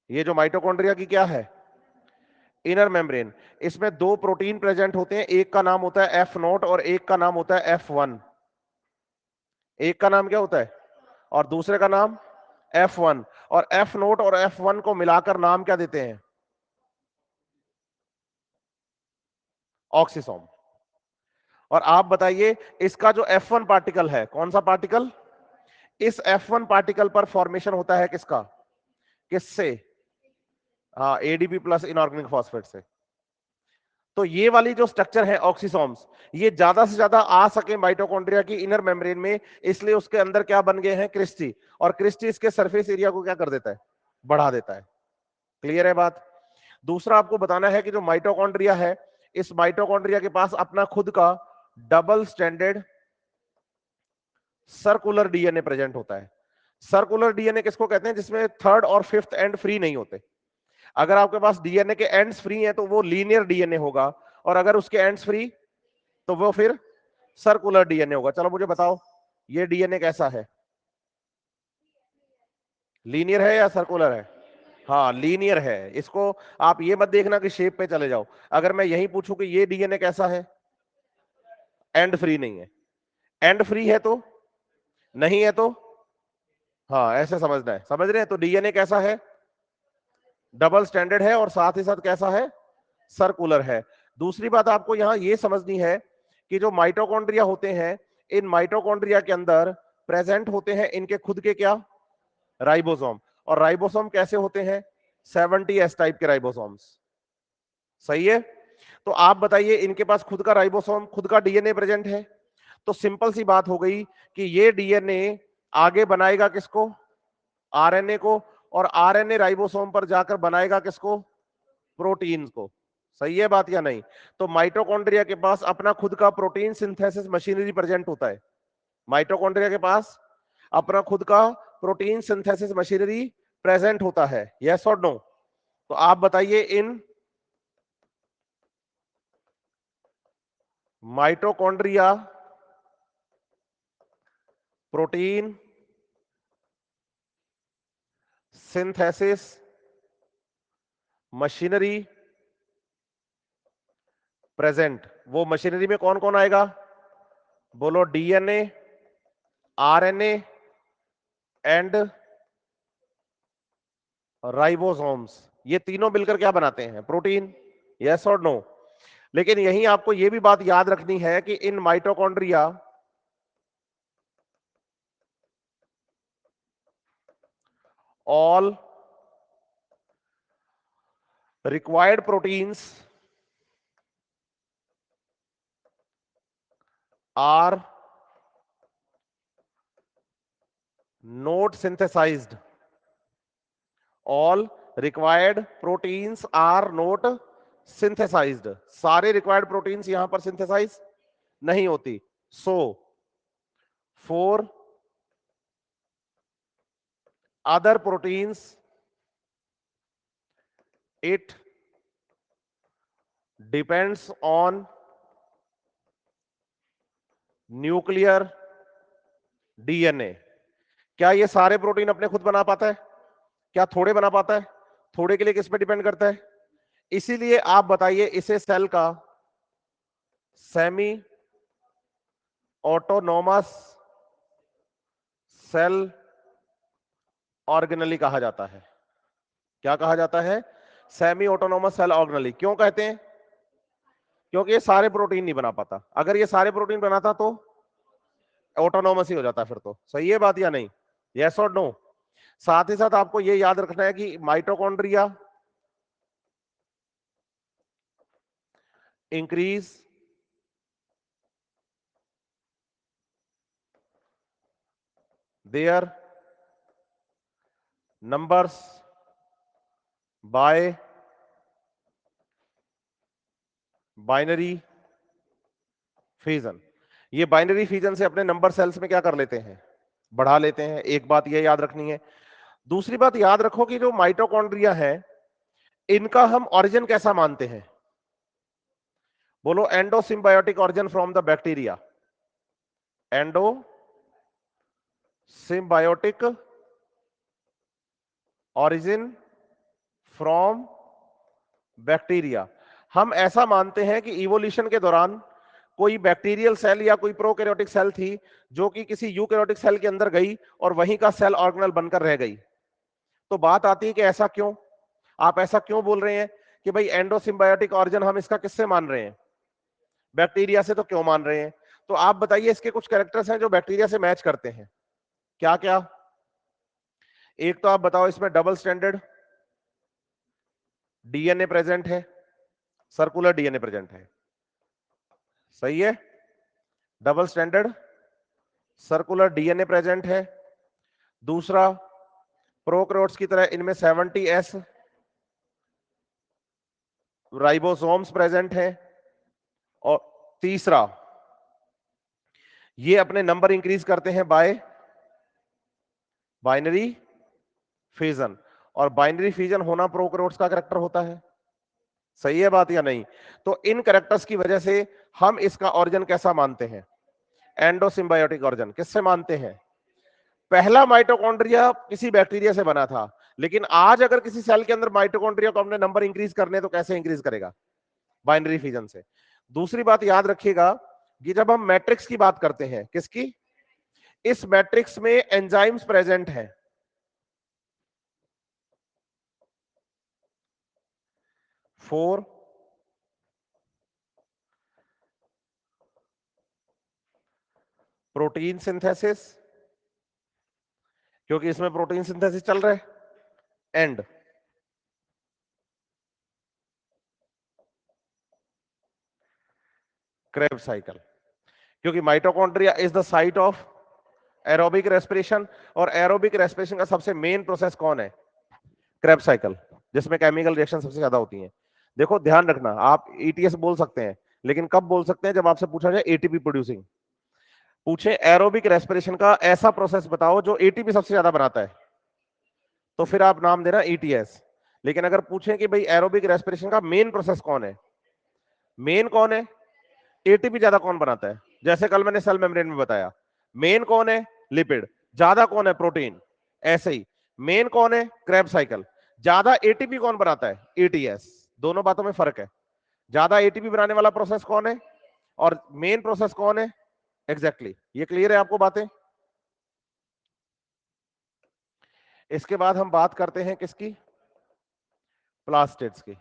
ये जो माइटोकॉन्ड्रिया की क्या है? Inner membrane. इसमें दो प्रोटीन प्रेजेंट होते हैं, एक का नाम होता है F0 और एक का नाम होता है F1। एक का नाम क्या होता है और दूसरे का नाम F1। और F0 और F1 को मिलाकर नाम क्या देते हैं? ऑक्सीसोम। और आप बताइए इसका जो F1 पार्टिकल है, कौन सा पार्टिकल? इस F1 पार्टिकल पर फॉर्मेशन होता है किसका? किससे? हाँ, एडीपी प्लस इनऑर्गेनिक फॉस्फेट से। तो ये वाली जो स्ट्रक्चर है ऑक्सीसोम्स, ये ज्यादा से ज्यादा आ सके माइटोकॉन्ड्रिया की इनर मेम्ब्रेन में, इसलिए उसके अंदर क्या बन गए हैं? क्रिस्टी। और क्रिस्टी इसके सरफेस एरिया को क्या कर देता है? बढ़ा देता है। क्लियर है बात? दूसरा आपको बताना है कि जो माइटोकॉन्ड्रिया है, इस माइटोकॉन्ड्रिया के पास अपना खुद का double standard circular DNA present होता है। सर्कुलर डीएनए किसको कहते हैं? जिसमें थर्ड और फिफ्थ एंड फ्री नहीं होते। अगर आपके पास डीएनए के एंड्स फ्री हैं तो वो लीनियर डीएनए होगा, और अगर उसके एंड्स फ्री तो वो फिर सर्कुलर डीएनए होगा। चलो मुझे बताओ ये डीएनए कैसा है? लीनियर है या सर्कुलर है? हाँ लीनियर है। इसको आप ये मत देखना कि शेप पे चले जाओ। अगर मैं यही पूछूं कि ये डीएनए कैसा है? एंड फ्री नहीं है। एंड फ्री है तो नहीं है तो हाँ ऐसे समझना है। समझ रहे हैं? तो डीएनए कैसा है? डबल स्टैंडर्ड है और साथ ही साथ कैसा है? सर्कुलर है। दूसरी बात आपको यहां यह समझनी है कि जो माइटोकॉन्ड्रिया होते हैं, इन माइटोकॉन्ड्रिया के अंदर प्रेजेंट होते हैं इनके खुद के क्या? राइबोसोम। और राइबोसोम कैसे होते हैं? 70s टाइप के राइबोसोम्स। सही है। तो आप बताइए इनके पास खुद का राइबोसोम, खुद का डीएनए प्रेजेंट है। तो सिंपल सी बात हो गई कि ये डीएनए आगे बनाएगा किसको? आरएनए को। और आरएनए राइबोसोम पर जाकर बनाएगा किसको? प्रोटीन को। सही है बात या नहीं? तो माइटोकॉन्ड्रिया के पास अपना खुद का प्रोटीन सिंथेसिस मशीनरी प्रेजेंट होता है। माइटोकॉन्ड्रिया के पास अपना खुद का प्रोटीन सिंथेसिस मशीनरी प्रेजेंट होता है। यस और नो? तो आप बताइए in mitochondria protein synthesis machinery present, वो मशीनरी में कौन कौन आएगा? बोलो। DNA, RNA and ribosomes. ये तीनों मिलकर क्या बनाते हैं? प्रोटीन। यस और नो? लेकिन यही आपको यह भी बात याद रखनी है कि in mitochondria all required proteins are not synthesized. All required proteins are not synthesized, सारे रिक्वायर्ड प्रोटीन्स यहां पर सिंथेसाइज नहीं होती। So for other proteins it depends on nuclear DNA. क्या ये सारे प्रोटीन अपने खुद बना पाता है? क्या थोड़े बना पाता है? थोड़े के लिए किस पे डिपेंड करता है? इसीलिए आप बताइए इसे सेल का सेमी ऑटोनोमस सेल ऑर्गेनली कहा जाता है। क्या कहा जाता है? Semi autonomous cell organelle. क्यों कहते हैं? क्योंकि ये सारे प्रोटीन नहीं बना पाता। अगर ये सारे प्रोटीन बनाता तो ऑटोनोमस ही हो जाता। फिर तो सही है बात या नहीं? यस और नो? साथ ही साथ आपको ये याद रखना है कि mitochondria increase their numbers by binary fission. ये बाइनरी फिजन से अपने नंबर सेल्स में क्या कर लेते हैं? बढ़ा लेते हैं। एक बात ये याद रखनी है। दूसरी बात याद रखो कि जो माइटोकॉन्ड्रिया है इनका हम ऑरिजिन कैसा मानते हैं? बोलो, endo symbiotic origin from the bacteria. Endo symbiotic origin from bacteria. हम ऐसा मानते हैं कि इवोल्यूशन के दौरान कोई बैक्टीरियल सेल या कोई प्रोकैरियोटिक सेल थी जो कि किसी यूकैरियोटिक सेल के अंदर गई और वहीं का सेल ऑर्गेनल बनकर रह गई। तो बात आती है कि ऐसा क्यों? आप ऐसा क्यों बोल रहे हैं कि भाई एंडोसिम्बायोटिक ऑरिजिन हम इसका किससे मान रहे हैं? बैक्टीरिया से। तो क्यों मान रहे हैं? तो आप बताइए इसके कुछ कैरेक्टर्स हैं जो बैक्टीरिया से मैच करते हैं। क्या क्या? एक तो आप बताओ, इसमें डबल स्टैंडर्ड डीएनए प्रेजेंट है, सर्कुलर डीएनए प्रेजेंट है। सही है? Double standard circular DNA present है। दूसरा, प्रोकैरियोट्स की तरह इनमें 70s राइबोसोम्स प्रेजेंट है। और तीसरा, ये अपने नंबर इंक्रीज करते हैं बाय बाइनरी फिजन। और बाइनरी फिजन होना प्रोकैरियोट्स का कैरेक्टर होता है। सही है बात या नहीं? तो इन कैरेक्टर्स की वजह से हम इसका ऑरिजिन कैसा मानते हैं? Endosymbiotic origin. किससे मानते हैं? पहला माइटोकॉन्ड्रिया किसी बैक्टीरिया से बना था, लेकिन आज अगर किसी सेल के अंदर माइटोकॉन्ड्रिया को हमने नंबर इंक्रीज करने तो कैसे इंक्रीज करेगा? बाइनरी फिजन से। दूसरी बात याद रखिएगा कि जब हम मैट्रिक्स की बात करते हैं, किसकी? इस मैट्रिक्स में एंजाइम्स प्रेजेंट हैं। फोर प्रोटीन सिंथेसिस, क्योंकि इसमें प्रोटीन सिंथेसिस चल रहा है। एंड क्रेब्स साइकिल, क्योंकि mitochondria is the site of aerobic respiration. और एरोबिक रेस्पिरेशन का सबसे मेन प्रोसेस कौन है? क्रेब्स साइकिल, जिसमें केमिकल रिएक्शन सबसे ज्यादा होती हैं। देखो ध्यान रखना, आप ईटीएस बोल सकते हैं, लेकिन कब बोल सकते हैं? जब आपसे पूछा जाए एटीपी प्रोड्यूसिंग। पूछे एरोबिक रेस्पिरेशन का ऐसा प्रोसेस बताओ जो एटीपी सबसे ज्यादा बनाता है, तो फिर आप नाम देना ईटीएस। लेकिन अगर पूछें कि भाई एरोबिक रेस्पिरेशन का मेन प्रोसेस कौन है, मेन कौन है, एटीपी ज्यादा कौन बनाता है, जैसे कल मैंने सेल मेम्ब्रेन में बताया, मेन कौन है? लिपिड। ज्यादा कौन है? प्रोटीन। ऐसे ही मेन कौन है? Krebs cycle. ज्यादा एटीपी कौन बनाता है? एटीएस। दोनों बातों में फर्क है। ज्यादा एटीपी बनाने वाला प्रोसेस कौन है और मेन प्रोसेस कौन है? एग्जैक्टली ये क्लियर है आपको बातें? इसके बाद हम बात करते हैं किसकी? प्लास्टिड्स की।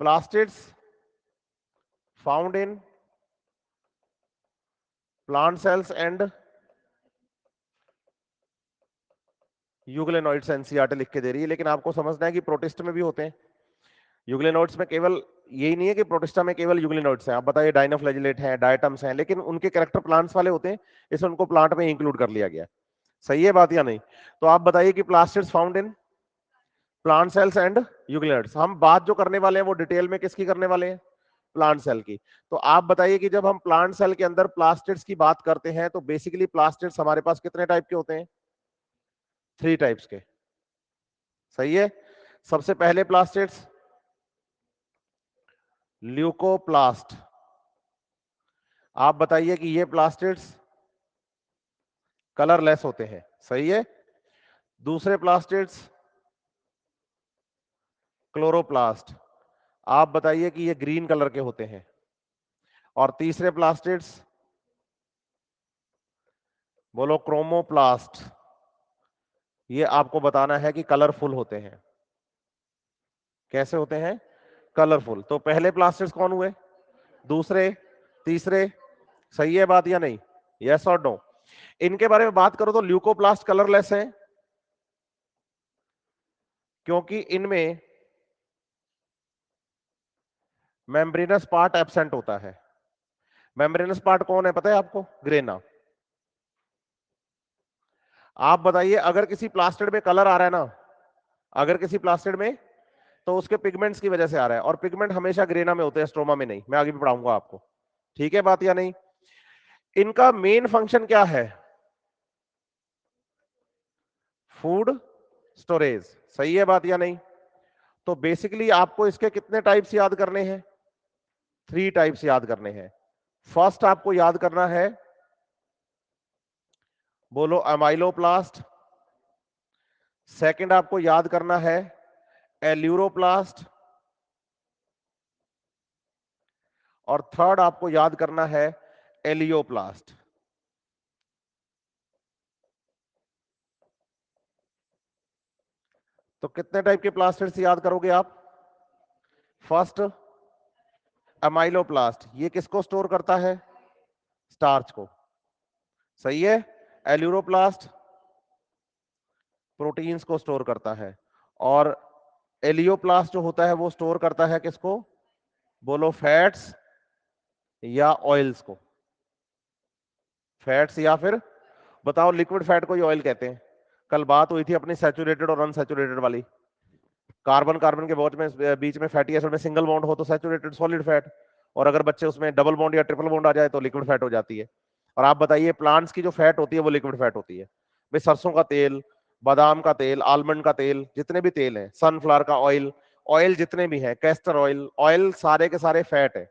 Plastids found in plant cells and euglenoids. NCERT लिख के दे रही है, लेकिन आपको समझना है कि प्रोटिस्ट में भी होते हैं। यूग्लेनोइड्स में केवल यही नहीं है कि प्रोटिस्टा में केवल यूग्लेनोइड्स हैं। आप बताइए, डाइनोफ्लैजिलेट हैं, डायटम्स हैं, लेकिन उनके कैरेक्टर प्लांट्स वाले होते हैं, इसलिए उनको प्लांट में इंक्लूड कर लिया गया। सही है बात या नहीं? तो आप बताइए कि plastids found in plant cells and eukaryotes. हम बात जो करने वाले हैं वो डिटेल में किसकी करने वाले हैं? प्लांट सेल की। तो आप बताइए कि जब हम प्लांट सेल के अंदर प्लास्टिड्स की बात करते हैं तो बेसिकली प्लास्टिड्स हमारे पास कितने टाइप के होते हैं? 3 टाइप्स के। सही है। सबसे पहले प्लास्टिड्स ल्यूकोप्लास्ट। आप बताइए कि ये प्लास्टिड्स कलरलेस होते हैं। सही है। दूसरे प्लास्टिड्स क्लोरोप्लास्ट। आप बताइए कि ये ग्रीन कलर के होते हैं। और तीसरे प्लास्टिड्स बोलो क्रोमोप्लास्ट। ये आपको बताना है कि कलरफुल होते हैं। कैसे होते हैं? कलरफुल। तो पहले प्लास्टिड्स कौन हुए? दूसरे, तीसरे। सही है बात या नहीं? यस और नो? इनके बारे में बात करो तो ल्यूकोप्लास्ट कलरलेस है क्योंकि इनमें मेम्ब्रेनस पार्ट एब्सेंट होता है। मेम्ब्रेनस पार्ट कौन है पता है आपको? ग्रेना। आप बताइए अगर किसी प्लास्टिड में कलर आ रहा है ना, अगर किसी प्लास्टिड में, तो उसके पिगमेंट्स की वजह से आ रहा है, और पिगमेंट हमेशा ग्रेना में होते हैं, स्ट्रोमा में नहीं। मैं आगे भी पढ़ाऊंगा आपको। ठीक है बात या नहीं? इनका मेन फंक्शन क्या है? Food storage. सही है बात या नहीं? तो बेसिकली आपको इसके कितने टाइप्स याद करने हैं? 3 टाइप्स याद करने हैं। फर्स्ट आपको याद करना है, बोलो अमाइलोप्लास्ट। सेकंड आपको याद करना है एल्यूरोप्लास्ट। और थर्ड आपको याद करना है एलियोप्लास्ट। तो कितने टाइप के प्लास्टिड्स याद करोगे आप? फर्स्ट अमाइलोप्लास्ट, ये किसको स्टोर करता है? स्टार्च को। सही है। एल्यूरोप्लास्ट प्रोटीन्स को स्टोर करता है। और एलियोप्लास्ट जो होता है वो स्टोर करता है किसको? बोलो फैट्स या ऑयल्स को। फैट्स या फिर बताओ, लिक्विड फैट को ही ऑयल कहते हैं। कल बात हुई थी अपनी सैचुरेटेड और अनसैचुरेटेड वाली। कार्बन कार्बन के बीच में फैटी एसिड में सिंगल बॉन्ड हो तो सैचुरेटेड सॉलिड फैट, और अगर बच्चे उसमें डबल बॉन्ड या ट्रिपल बॉन्ड आ जाए तो लिक्विड फैट हो जाती है। और आप बताइए प्लांट्स की जो फैट होती है वो लिक्विड फैट होती है। भाई सरसों का तेल, बादाम का तेल, आलमंड का तेल, जितने भी तेल हैं, सनफ्लावर का ऑयल, ऑयल जितने भी हैं, कैस्टर ऑयल, ऑयल सारे के सारे फैट है।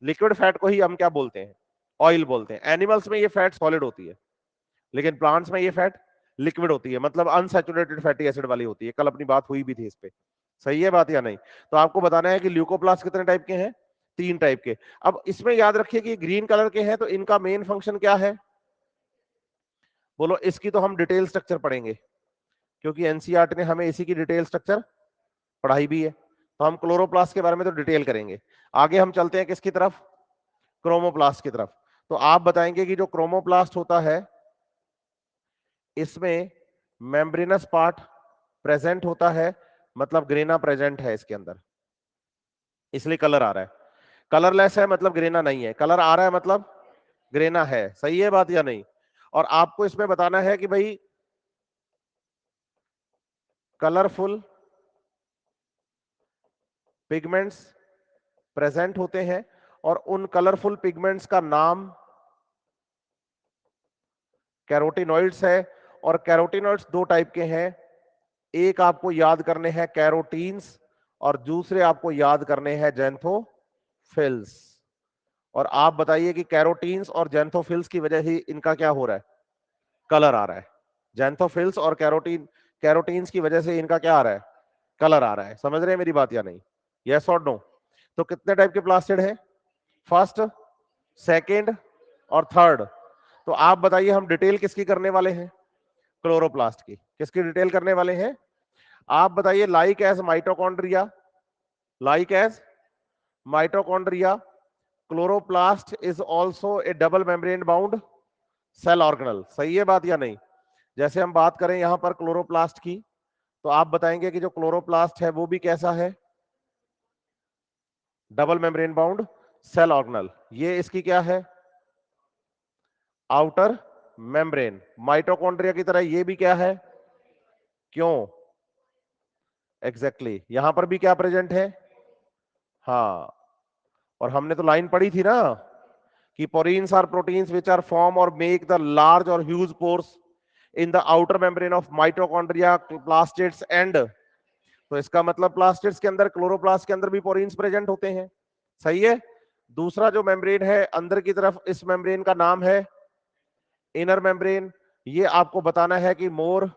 लिक्विड फैट को ही हम क्या बोलते हैं? ऑयल बोलते हैं। एनिमल्स में ये फैट सॉलिड होती है, लेकिन प्लांट्स में ये फैट लिक्विड होती है, मतलब अनसैचुरेटेड फैटी एसिड वाली होती है। कल अपनी बात हुई भी थी इस पे। सही है बात या नहीं? तो आपको बताना है कि ल्यूकोप्लास्ट कितने टाइप के हैं? 3 टाइप के। अब इसमें याद रखिए कि ग्रीन कलर के हैं तो इनका मेन फंक्शन क्या है? बोलो, इसकी तो हम डिटेल स्ट्रक्चर पढ़ेंगे क्योंकि एनसीईआरटी ने हमें इसी की डिटेल स्ट्रक्चर पढ़ाई भी है। तो हम क्लोरोप्लास्ट के बारे में तो डिटेल करेंगे। आगे हम चलते हैं किसकी तरफ? क्रोमोप्लास्ट की तरफ। तो आप बताएंगे कि जो क्रोमोप्लास्ट होता है इसमें मेम्ब्रेनस पार्ट प्रेजेंट होता है, मतलब ग्रेना प्रेजेंट है इसके अंदर, इसलिए कलर आ रहा है। कलरलेस है मतलब ग्रेना नहीं है, कलर आ रहा है मतलब ग्रेना है। सही है बात या नहीं? और आपको इसमें बताना है कि भाई कलरफुल पिगमेंट्स प्रेजेंट होते हैं, और उन कलरफुल पिगमेंट्स का नाम कैरोटिनॉइड्स है। और कैरोटिनॉइड्स 2 टाइप के हैं, एक आपको याद करने हैं कैरोटीन्स, और दूसरे आपको याद करने हैं जेंथोफिल्स। और आप बताइए कि कैरोटीन्स और जेंथोफिल्स की वजह से इनका क्या हो रहा है? कलर आ रहा है। जेंथोफिल्स और कैरोटीन्स की वजह से इनका क्या आ रहा है? कलर आ रहा है। समझ रहे हैं मेरी बात या नहीं? यस और नो? तो कितने टाइप के प्लास्टिड है? फर्स्ट, सेकेंड और थर्ड। तो आप बताइए हम डिटेल किसकी करने वाले हैं? क्लोरोप्लास्ट की। किसकी डिटेल करने वाले हैं? आप बताइए। Like as mitochondria, like as mitochondria, chloroplast is also a double membrane bound cell organelle. सही है बात या नहीं? जैसे हम बात करें यहां पर क्लोरोप्लास्ट की, तो आप बताएंगे कि जो क्लोरोप्लास्ट है वो भी कैसा है? Double membrane bound cell organelle. ये इसकी क्या है? Outer membrane. माइटोकॉन्ड्रिया की तरह ये भी क्या है? क्यों? एग्जैक्टली यहां पर भी क्या प्रेजेंट है? हाँ, और हमने तो लाइन पढ़ी थी ना कि porins are proteins which are form और मेक द लार्ज और huge pores in the outer membrane of mitochondria plastids and, तो इसका मतलब प्लास्टिड्स के अंदर, क्लोरोप्लास्ट के अंदर भी पोरीन्स प्रेजेंट होते हैं। सही है। दूसरा जो मेम्ब्रेन है अंदर की तरफ, इस मेम्ब्रेन का नाम है इनर मेम्ब्रेन। ये आपको बताना है कि मोर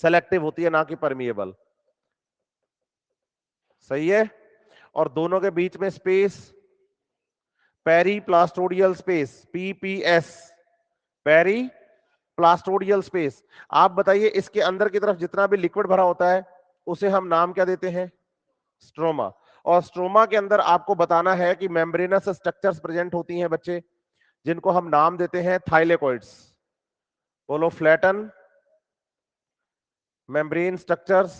सेलेक्टिव होती है ना कि परमिएबल। सही है। और दोनों के बीच में space periplastidial space, PPS, periplastidial space. आप बताइए इसके अंदर की तरफ जितना भी लिक्विड भरा होता है उसे हम नाम क्या देते हैं? स्ट्रोमा। और स्ट्रोमा के अंदर आपको बताना है कि मेम्ब्रेनस स्ट्रक्चर्स प्रेजेंट होती हैं बच्चे, जिनको हम नाम देते हैं थाइलेकोइड्स। बोलो, flatten membrane structures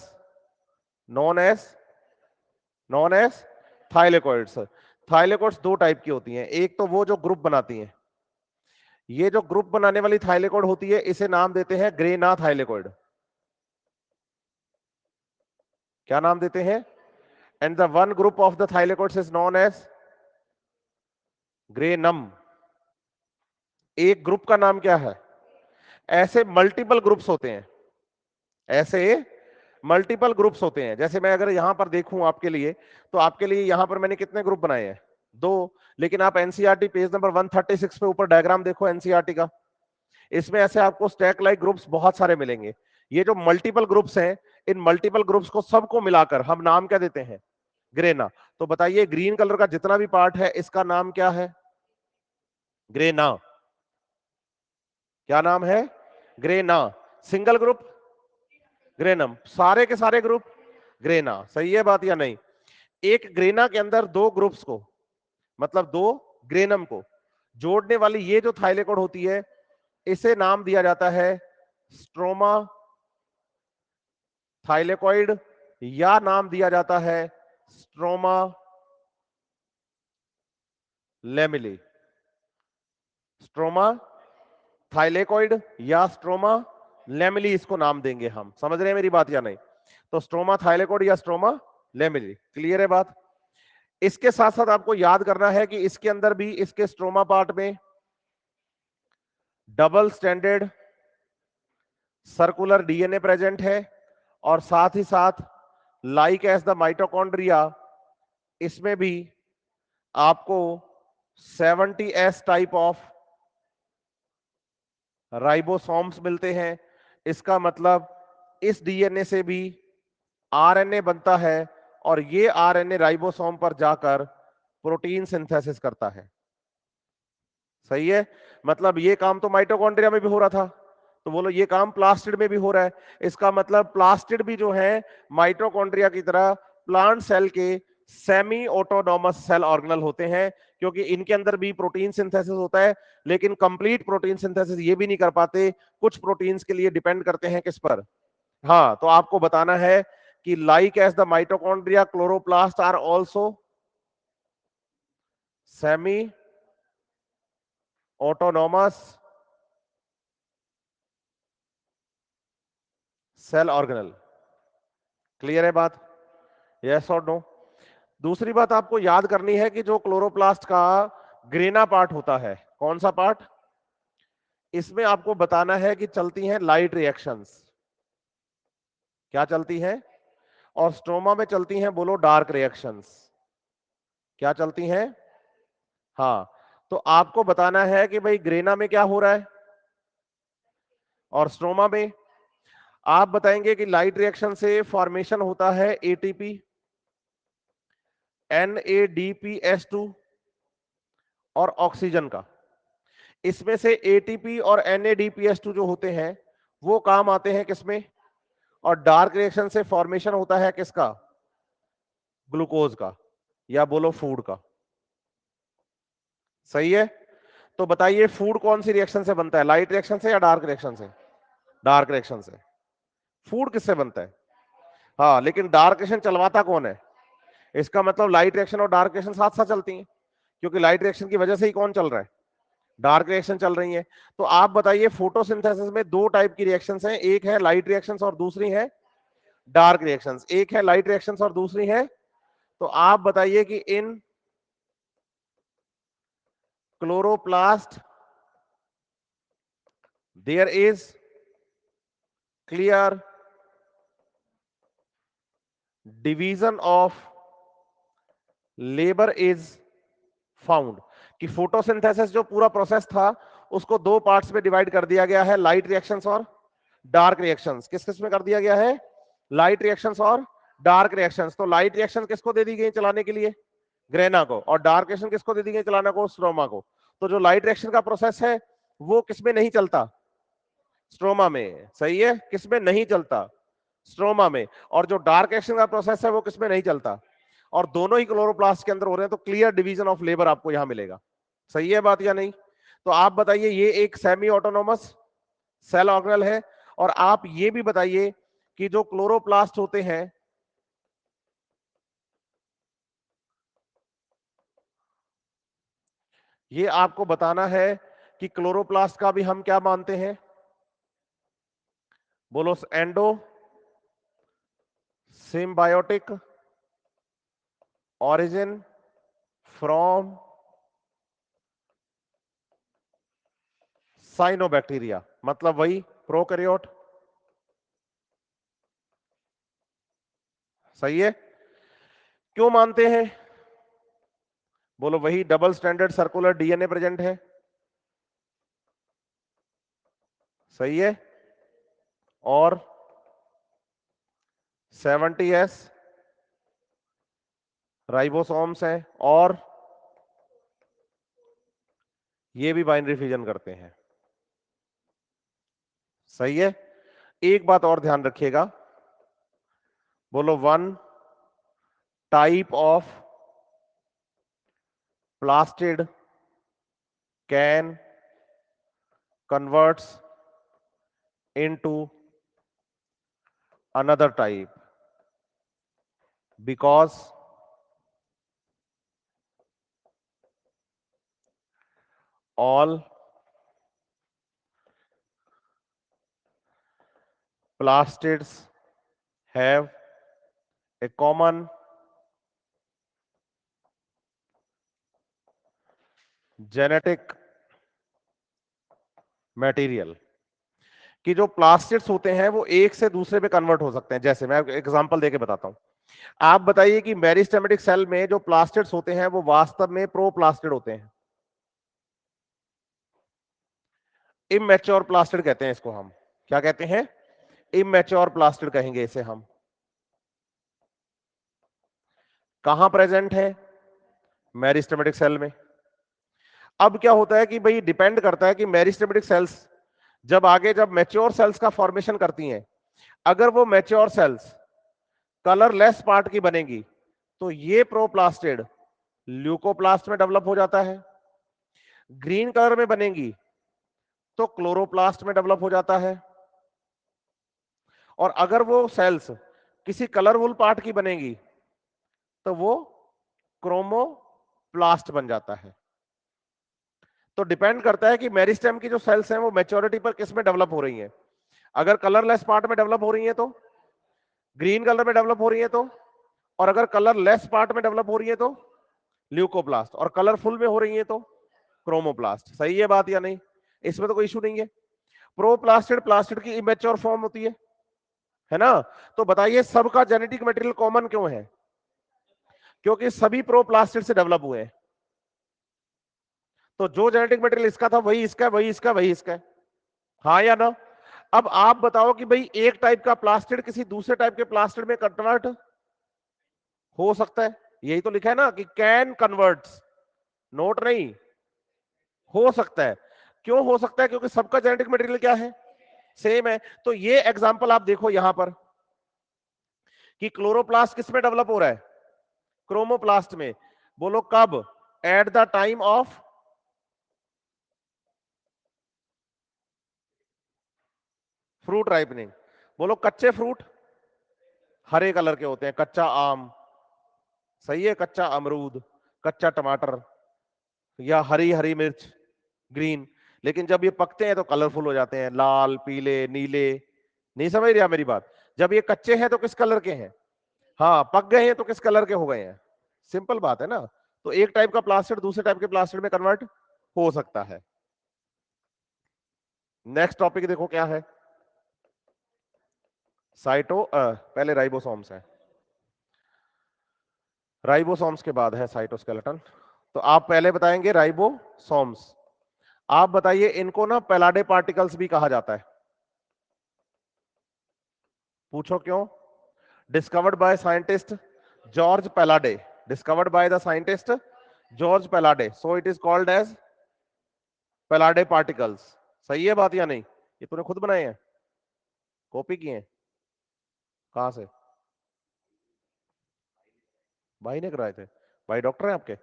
known as thylakoids. Thylakoids दो टाइप की होती हैं, एक तो वो जो ग्रुप बनाती हैं, ये जो ग्रुप बनाने वाली थाइलेकोइड होती है इसे नाम देते हैं ग्रेना थाइलेकोइड। क्या नाम देते हैं? And the one group of the thylakoids is known as granum. एक ग्रुप का नाम क्या है? ऐसे मल्टीपल ग्रुप्स होते हैं, ऐसे मल्टीपल ग्रुप्स होते हैं। जैसे मैं अगर यहां पर देखूं आपके लिए, तो आपके लिए यहां पर मैंने कितने ग्रुप बनाए हैं? दो। लेकिन आप एनसीईआरटी पेज नंबर 136 पे ऊपर डायग्राम देखो एनसीईआरटी का, इसमें ऐसे आपको स्टैक लाइक ग्रुप्स बहुत सारे मिलेंगे। ये जो मल्टीपल ग्रुप्स हैं, इन मल्टीपल ग्रुप्स को सबको मिलाकर हम नाम क्या देते हैं? ग्रेना। तो बताइए ग्रीन कलर का जितना भी पार्ट है इसका नाम क्या है? ग्रेना। क्या नाम है? ग्रेना। सिंगल ग्रुप ग्रेनम, सारे के सारे ग्रुप ग्रेना। सही है बात या नहीं? एक ग्रेना के अंदर दो ग्रुप्स को, मतलब दो ग्रेनम को जोड़ने वाली ये जो थाइलेकोइड होती है, इसे नाम दिया जाता है स्ट्रोमा थाइलेकोइड, या नाम दिया जाता है स्ट्रोमा लेमिली। स्ट्रोमा थाइलेकोइड या स्ट्रोमा लेमिली इसको नाम देंगे हम। समझ रहे हैं मेरी बात या नहीं? तो स्ट्रोमा थाइलेकोइड या स्ट्रोमा लेमिली। क्लियर है बात? इसके साथ साथ आपको याद करना है कि इसके अंदर भी, इसके स्ट्रोमा पार्ट में double standard circular DNA present है, और साथ ही साथ लाइक एज द माइटोकॉन्ड्रिया, इसमें भी आपको 70s टाइप ऑफ राइबोसोम्स मिलते हैं। इसका मतलब इस डीएनए से भी आरएनए बनता है, और ये आरएनए राइबोसोम पर जाकर प्रोटीन सिंथेसिस करता है। सही है। मतलब ये काम तो माइटोकॉन्ड्रिया में भी हो रहा था, तो बोलो ये काम प्लास्टिड में भी हो रहा है। इसका मतलब प्लास्टिड भी जो है माइटोकॉन्ड्रिया की तरह प्लांट सेल के सेमी ऑटोनॉमस सेल ऑर्गेनल होते हैं, क्योंकि इनके अंदर भी प्रोटीन सिंथेसिस होता है, लेकिन कंप्लीट प्रोटीन सिंथेसिस ये भी नहीं कर पाते, कुछ प्रोटीन्स के लिए डिपेंड करते हैं किस पर? हाँ, तो आपको बताना है कि like as the mitochondria chloroplast are also semi autonomous cell organelle. Clear है बात? यस और नो? दूसरी बात आपको याद करनी है कि जो क्लोरोप्लास्ट का ग्रेना पार्ट होता है, कौन सा पार्ट? इसमें आपको बताना है कि चलती हैं लाइट रिएक्शंस। क्या चलती हैं? और स्ट्रोमा में चलती हैं, बोलो, डार्क रिएक्शंस। क्या चलती हैं? हाँ। तो आपको बताना है कि भाई ग्रेना में क्या हो रहा है और स्ट्रोमा में। आप बताएंगे कि लाइट रिएक्शन से फॉर्मेशन होता है एटीपी, NADPH2 और ऑक्सीजन का। इसमें से एटीपी और NADPH2 जो होते हैं वो काम आते हैं किसमें? और डार्क रिएक्शन से फॉर्मेशन होता है किसका? ग्लूकोज का, या बोलो फूड का। सही है। तो बताइए फूड कौन सी रिएक्शन से बनता है, लाइट रिएक्शन से या डार्क रिएक्शन से? डार्क रिएक्शन से। फूड किससे बनता है? हाँ, लेकिन डार्क रिएक्शन चलवाता कौन है? इसका मतलब लाइट रिएक्शन और डार्क रिएक्शन साथ साथ चलती हैं, क्योंकि लाइट रिएक्शन की वजह से ही कौन चल रहा है? डार्क रिएक्शन चल रही है। तो आप बताइए फोटोसिंथेसिस में दो टाइप की रिएक्शंस हैं, एक है लाइट रिएक्शंस और दूसरी है डार्क रिएक्शंस, एक है लाइट रिएक्शंस और दूसरी है, तो आप बताइए कि in chloroplast there is clear division of labour is found, कि फोटोसिंथेसिस जो पूरा प्रोसेस था उसको दो पार्ट्स में डिवाइड कर दिया गया है, लाइट रिएक्शंस और डार्क रिएक्शंस। किस किस में कर दिया गया है? लाइट रिएक्शंस और डार्क रिएक्शंस। तो लाइट रिएक्शन किसको दे दी गई चलाने के लिए? ग्रेना को। और डार्क रिएक्शन किसको दे दी गई चलाने को? स्ट्रोमा को। तो जो लाइट रिएक्शन का प्रोसेस है वो किसमें नहीं चलता? स्ट्रोमा में। सही है, किसमें नहीं चलता? स्ट्रोमा में। और जो डार्क रिएक्शन का प्रोसेस है वो किसमें नहीं चलता? और दोनों ही क्लोरोप्लास्ट के अंदर हो रहे हैं, तो क्लियर डिवीजन ऑफ लेबर आपको यहां मिलेगा। सही है बात या नहीं? तो आप बताइए, ये एक सेमी ऑटोनोमस सेल ऑर्गेनेल है। और आप ये भी बताइए कि जो क्लोरोप्लास्ट होते हैं, ये आपको बताना है कि क्लोरोप्लास्ट का भी हम क्या मानते हैं? बोलो, endo symbiotic origin from cyanobacteria, मतलब वही प्रोकैरियोट। सही है। क्यों मानते हैं? बोलो, वही double standard circular DNA present है। सही है। और 70s राइबोसोम्स हैं, और ये भी बाइनरी फ्यूजन करते हैं। सही है। एक बात और ध्यान रखिएगा, बोलो, one type of plastid can converts into another type because all plastids have a common genetic material, कि जो प्लास्टिड्स होते हैं वो एक से दूसरे पे कन्वर्ट हो सकते हैं। जैसे मैं एग्जांपल देके बताता हूं। आप बताइए कि मेरिस्टेमेटिक सेल में जो प्लास्टिड्स होते हैं वो वास्तव में प्रोप्लास्टिड होते हैं। इमैच्योर प्लास्टिड कहते हैं इसको हम। क्या कहते हैं? इमैच्योर प्लास्टिड कहेंगे इसे हम। कहां प्रेजेंट है? मेरिस्टेमेटिक सेल में। अब क्या होता है कि भाई डिपेंड करता है कि मेरिस्टेमेटिक सेल्स जब मैच्योर सेल्स का फॉर्मेशन करती हैं, अगर वो मैच्योर सेल्स कलरलेस पार्ट की बनेगी तो ये प्रोप्लास्टिड ल्यूकोप्लास्ट में डेवलप हो जाता है। ग्रीन कलर में बनेगी तो क्लोरोप्लास्ट में डेवलप हो जाता है। और अगर वो सेल्स किसी कलरफुल पार्ट की बनेगी तो वो क्रोमोप्लास्ट बन जाता है। तो डिपेंड करता है कि मेरिस्टेम की जो सेल्स हैं वो मैच्योरिटी पर किस में डेवलप हो रही हैं। अगर कलरलेस पार्ट में डेवलप हो रही है तो ग्रीन कलर में डेवलप हो रही है तो, और अगर कलरलेस पार्ट में डेवलप हो रही है तो ल्यूकोप्लास्ट, और कलरफुल में हो रही है तो क्रोमोप्लास्ट। सही है बात या नहीं? इसमें तो कोई इशू नहीं है। प्रोप्लास्टिड प्लास्टिड की इमेच्योर फॉर्म होती है ना? तो बताइए, सबका जेनेटिक मटेरियल कॉमन क्यों है? क्योंकि सभी प्रोप्लास्टिड से डेवलप हुए हैं। तो जो जेनेटिक मटेरियल इसका था वही इसका, वही इसका, वही इसका है। हाँ या ना? अब आप बताओ कि भाई एक टाइप का प्लास्टिड किसी दूसरे टाइप के प्लास्टिड में कन्वर्ट हो सकता है? यही तो लिखा है ना कि कैन कन्वर्ट्स, नोट नहीं, हो सकता है। क्यों हो सकता है? क्योंकि सबका जेनेटिक मटेरियल क्या है? सेम है। तो ये एग्जांपल आप देखो यहां पर कि क्लोरोप्लास्ट किस में डेवलप हो रहा है? क्रोमोप्लास्ट में। बोलो कब? At the time of fruit ripening. बोलो, कच्चे फ्रूट हरे कलर के होते हैं, कच्चा आम। सही है, कच्चा अमरूद, कच्चा टमाटर, या हरी हरी मिर्च, ग्रीन। लेकिन जब ये पकते हैं तो कलरफुल हो जाते हैं, लाल, पीले, नीले। नहीं समझ रहा मेरी बात? जब ये कच्चे हैं तो किस कलर के हैं? हाँ, पक गए हैं तो किस कलर के हो गए हैं? सिंपल बात है ना। तो एक टाइप का प्लास्टिड दूसरे टाइप के प्लास्टिड में कन्वर्ट हो सकता है। नेक्स्ट टॉपिक देखो क्या है। पहले राइबोसोम्स है, राइबोसोम्स के बाद है साइटोस्केलेटन। तो आप पहले बताएंगे राइबोसोम्स। आप बताइए, इनको ना पेलाडे पार्टिकल्स भी कहा जाता है। पूछो क्यों? Discovered by scientist George Palade, discovered by the scientist George Palade, so it is called as Palade particles. सही है बात या नहीं? ये तूने खुद बनाए हैं, कॉपी किए हैं? कहां से? भाई ने कराए थे? भाई डॉक्टर हैं आपके?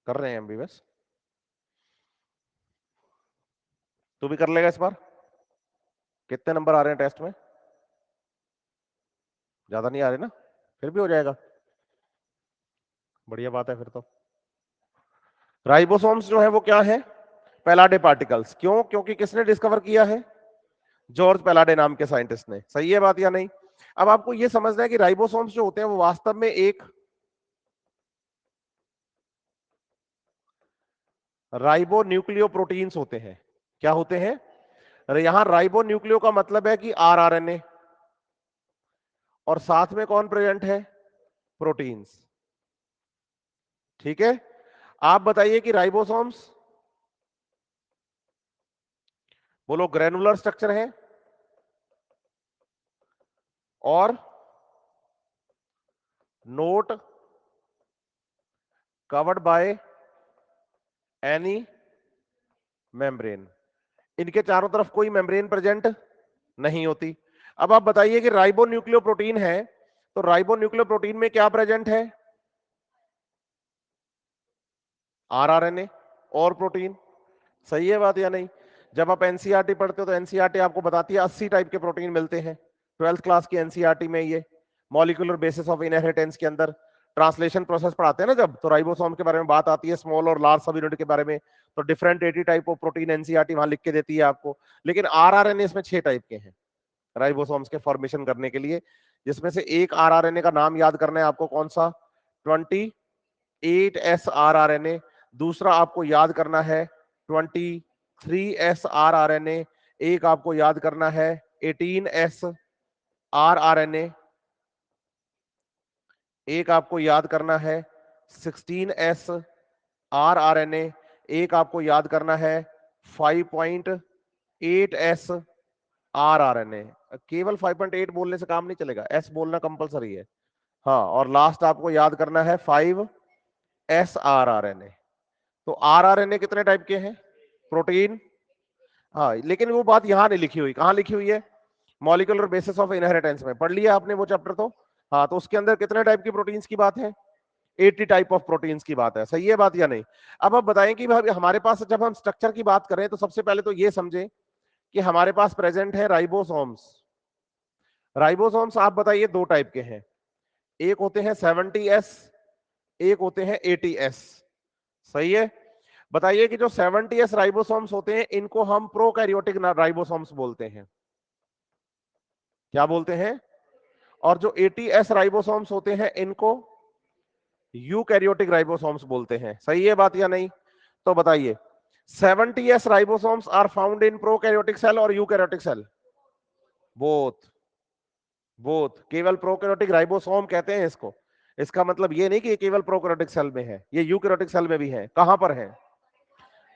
कर रहे हैं एमबीबीएस? तू भी कर लेगा इस बार? कितने नंबर आ रहे हैं टेस्ट में? ज्यादा नहीं आ रहे ना? फिर भी हो जाएगा, बढ़िया बात है फिर तो। राइबोसोम्स जो है वो क्या है? पेलाडे पार्टिकल्स। क्यों? क्योंकि किसने डिस्कवर किया है? जॉर्ज पेलाडे नाम के साइंटिस्ट ने। सही है बात या नहीं? अब आपको यह समझना है कि राइबोसोम्स जो होते हैं वो वास्तव में एक राइबो न्यूक्लियो प्रोटीन्स होते हैं। क्या होते हैं? अरे यहां राइबो न्यूक्लियो का मतलब है कि आरआरएनए, और साथ में कौन प्रेजेंट है? प्रोटीन्स। ठीक है। आप बताइए कि राइबोसोम्स, बोलो, ग्रेनुलर स्ट्रक्चर है और note covered by any membrane. इनके चारों तरफ कोई मेम्ब्रेन प्रेजेंट नहीं होती। अब आप बताइए कि राइबो न्यूक्लियो प्रोटीन है, तो राइबो न्यूक्लियो प्रोटीन में क्या प्रेजेंट है? आरआरएनए और प्रोटीन। सही है बात या नहीं? जब आप एनसीईआरटी पढ़ते हो तो एनसीईआरटी आपको बताती है 80 टाइप के प्रोटीन मिलते हैं। 12th क्लास की एनसीईआरटी में ये मॉलिक्यूलर बेसिस ऑफ इनहेरिटेंस के अंदर ट्रांसलेशन प्रोसेस पढ़ाते हैं ना जब, तो राइबोसोम के बारे में बात आती है, स्मॉल और लार्ज सब यूनिट के बारे में, तो different 80 type of protein NCERT वहां लिख के देती है आपको। लेकिन आरआरएनए इसमें 6 टाइप के हैं राइबोसोम्स के फॉर्मेशन करने के लिए, जिसमें से एक आरआरएनए का नाम याद करना है आपको। कौन सा? 28S rRNA. दूसरा आपको याद करना है 23S आरआरएनए। एक आपको याद करना है 18S आरआरएनए। एक आपको याद करना है 16S आरआरएनए। एक आपको याद करना है 5.8S आरआरएनए। केवल 5.8 बोलने से काम नहीं चलेगा, एस बोलना कंपलसरी है। हाँ, और लास्ट आपको याद करना है 5S आरआरएनए। तो आरआरएनए कितने टाइप के हैं? प्रोटीन। हाँ, लेकिन वो बात यहां नहीं लिखी हुई। कहां लिखी हुई है? मॉलिक्यूलर बेसिस ऑफ इनहेरिटेंस में पढ़ लिया आपने वो चैप्टर तो। हाँ, तो उसके अंदर कितने टाइप की प्रोटीन्स की बात है? 80 टाइप ऑफ प्रोटीन्स की बात है। सही है बात या नहीं? अब आप बताएं कि भाई हमारे पास जब हम स्ट्रक्चर की बात करें तो सबसे पहले तो ये समझें कि हमारे पास प्रेजेंट है राइबोसोम्स। राइबोसोम्स आप बताइए दो टाइप के हैं, एक होते हैं 70S, एक होते हैं 80S। सही है। बताइए कि जो 70S राइबोसोम्स होते हैं इनको हम प्रोकैरियोटिक राइबोसोम्स बोलते हैं। क्या बोलते हैं? और जो 80S राइबोसोम्स होते हैं इनको यूकैरियोटिक राइबोसोम्स बोलते हैं। सही है बात या नहीं? तो बताइए, 70S ribosomes are found in prokaryotic cell और यूकैरियोटिक सेल? बोथ। बोथ। केवल प्रोकैरियोटिक राइबोसोम कहते हैं इसको। इसका मतलब ये नहीं कि ये केवल प्रोकैरियोटिक सेल में है, ये यूकैरियोटिक सेल में भी है। कहां पर है?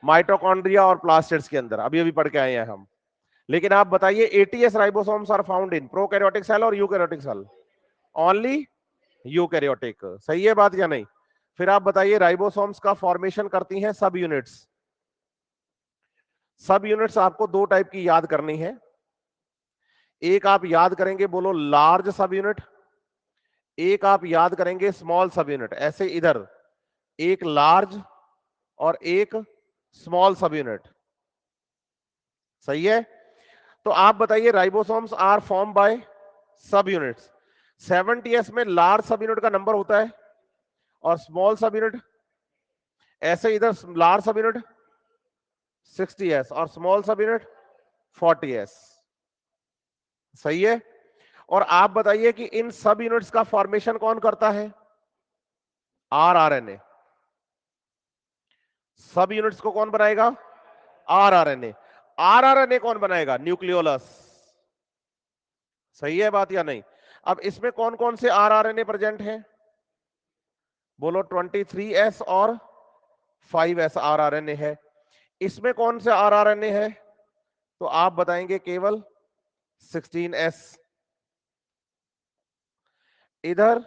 माइटोकॉन्ड्रिया और प्लास्टिड्स के अंदर, अभी अभी पढ़ के आए हैं हम। लेकिन आप बताइए 80S ribosomes are found in prokaryotic cell और यूकैरियोटिक सेल? Only eukaryotic. सही है बात या नहीं? फिर आप बताइए, राइबोसोम्स का फॉर्मेशन करती हैं सब यूनिट्स। सब यूनिट्स आपको दो टाइप की याद करनी है। एक आप याद करेंगे, बोलो, लार्ज सब यूनिट। एक आप याद करेंगे स्मॉल सब यूनिट। ऐसे इधर एक लार्ज और एक स्मॉल सब यूनिट। सही है। तो आप बताइए, राइबोसोम्स आर फॉर्म बाय सब यूनिट्स। 70S में लार्ज सब यूनिट का नंबर होता है और स्मॉल सब यूनिट, ऐसे इधर लार्ज सब यूनिट 60S और स्मॉल सब यूनिट 40S। सही है। और आप बताइए कि इन सब यूनिट्स का फॉर्मेशन कौन करता है? आरआरएनए। सब यूनिट्स को कौन बनाएगा? आरआरएनए। आरआरएनए कौन बनाएगा? न्यूक्लियोलस। सही है बात या नहीं? अब इसमें कौन कौन से आरआरएनए प्रेजेंट हैं? बोलो। 23S और 5S आरआरएनए है। इसमें कौन से आरआरएनए है? तो आप बताएंगे केवल 16S। इधर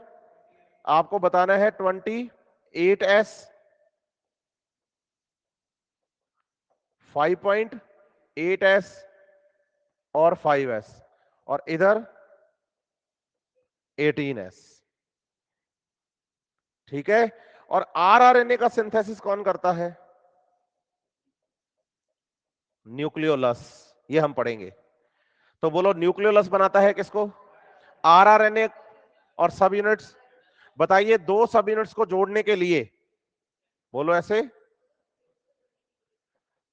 आपको बताना है 28S, 5.8S और 5S, और इधर 18S। ठीक है। और आरआरएनए का सिंथेसिस कौन करता है? न्यूक्लियोलस। ये हम पढ़ेंगे। तो बोलो, न्यूक्लियोलस बनाता है किसको? आरआरएनए और सब यूनिट्स। बताइए, दो सब यूनिट्स को जोड़ने के लिए बोलो ऐसे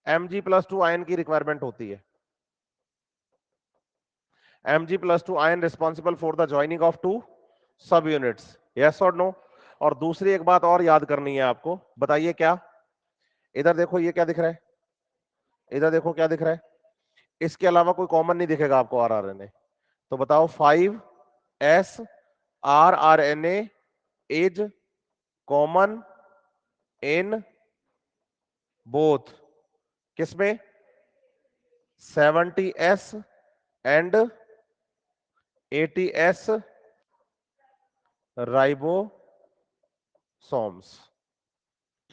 Mg+2 आयन की रिक्वायरमेंट होती है। Mg+2 ion responsible for the joining of two subunits. Yes और नो? और दूसरी एक बात और याद करनी है आपको। बताइए क्या? इधर देखो, ये क्या दिख रहा है? इधर देखो क्या दिख रहा है? इसके अलावा कोई कॉमन नहीं दिखेगा आपको आरआरएनए। तो बताओ, 5S rRNA is common in both. किसमें? 70S and 80S ribosomes.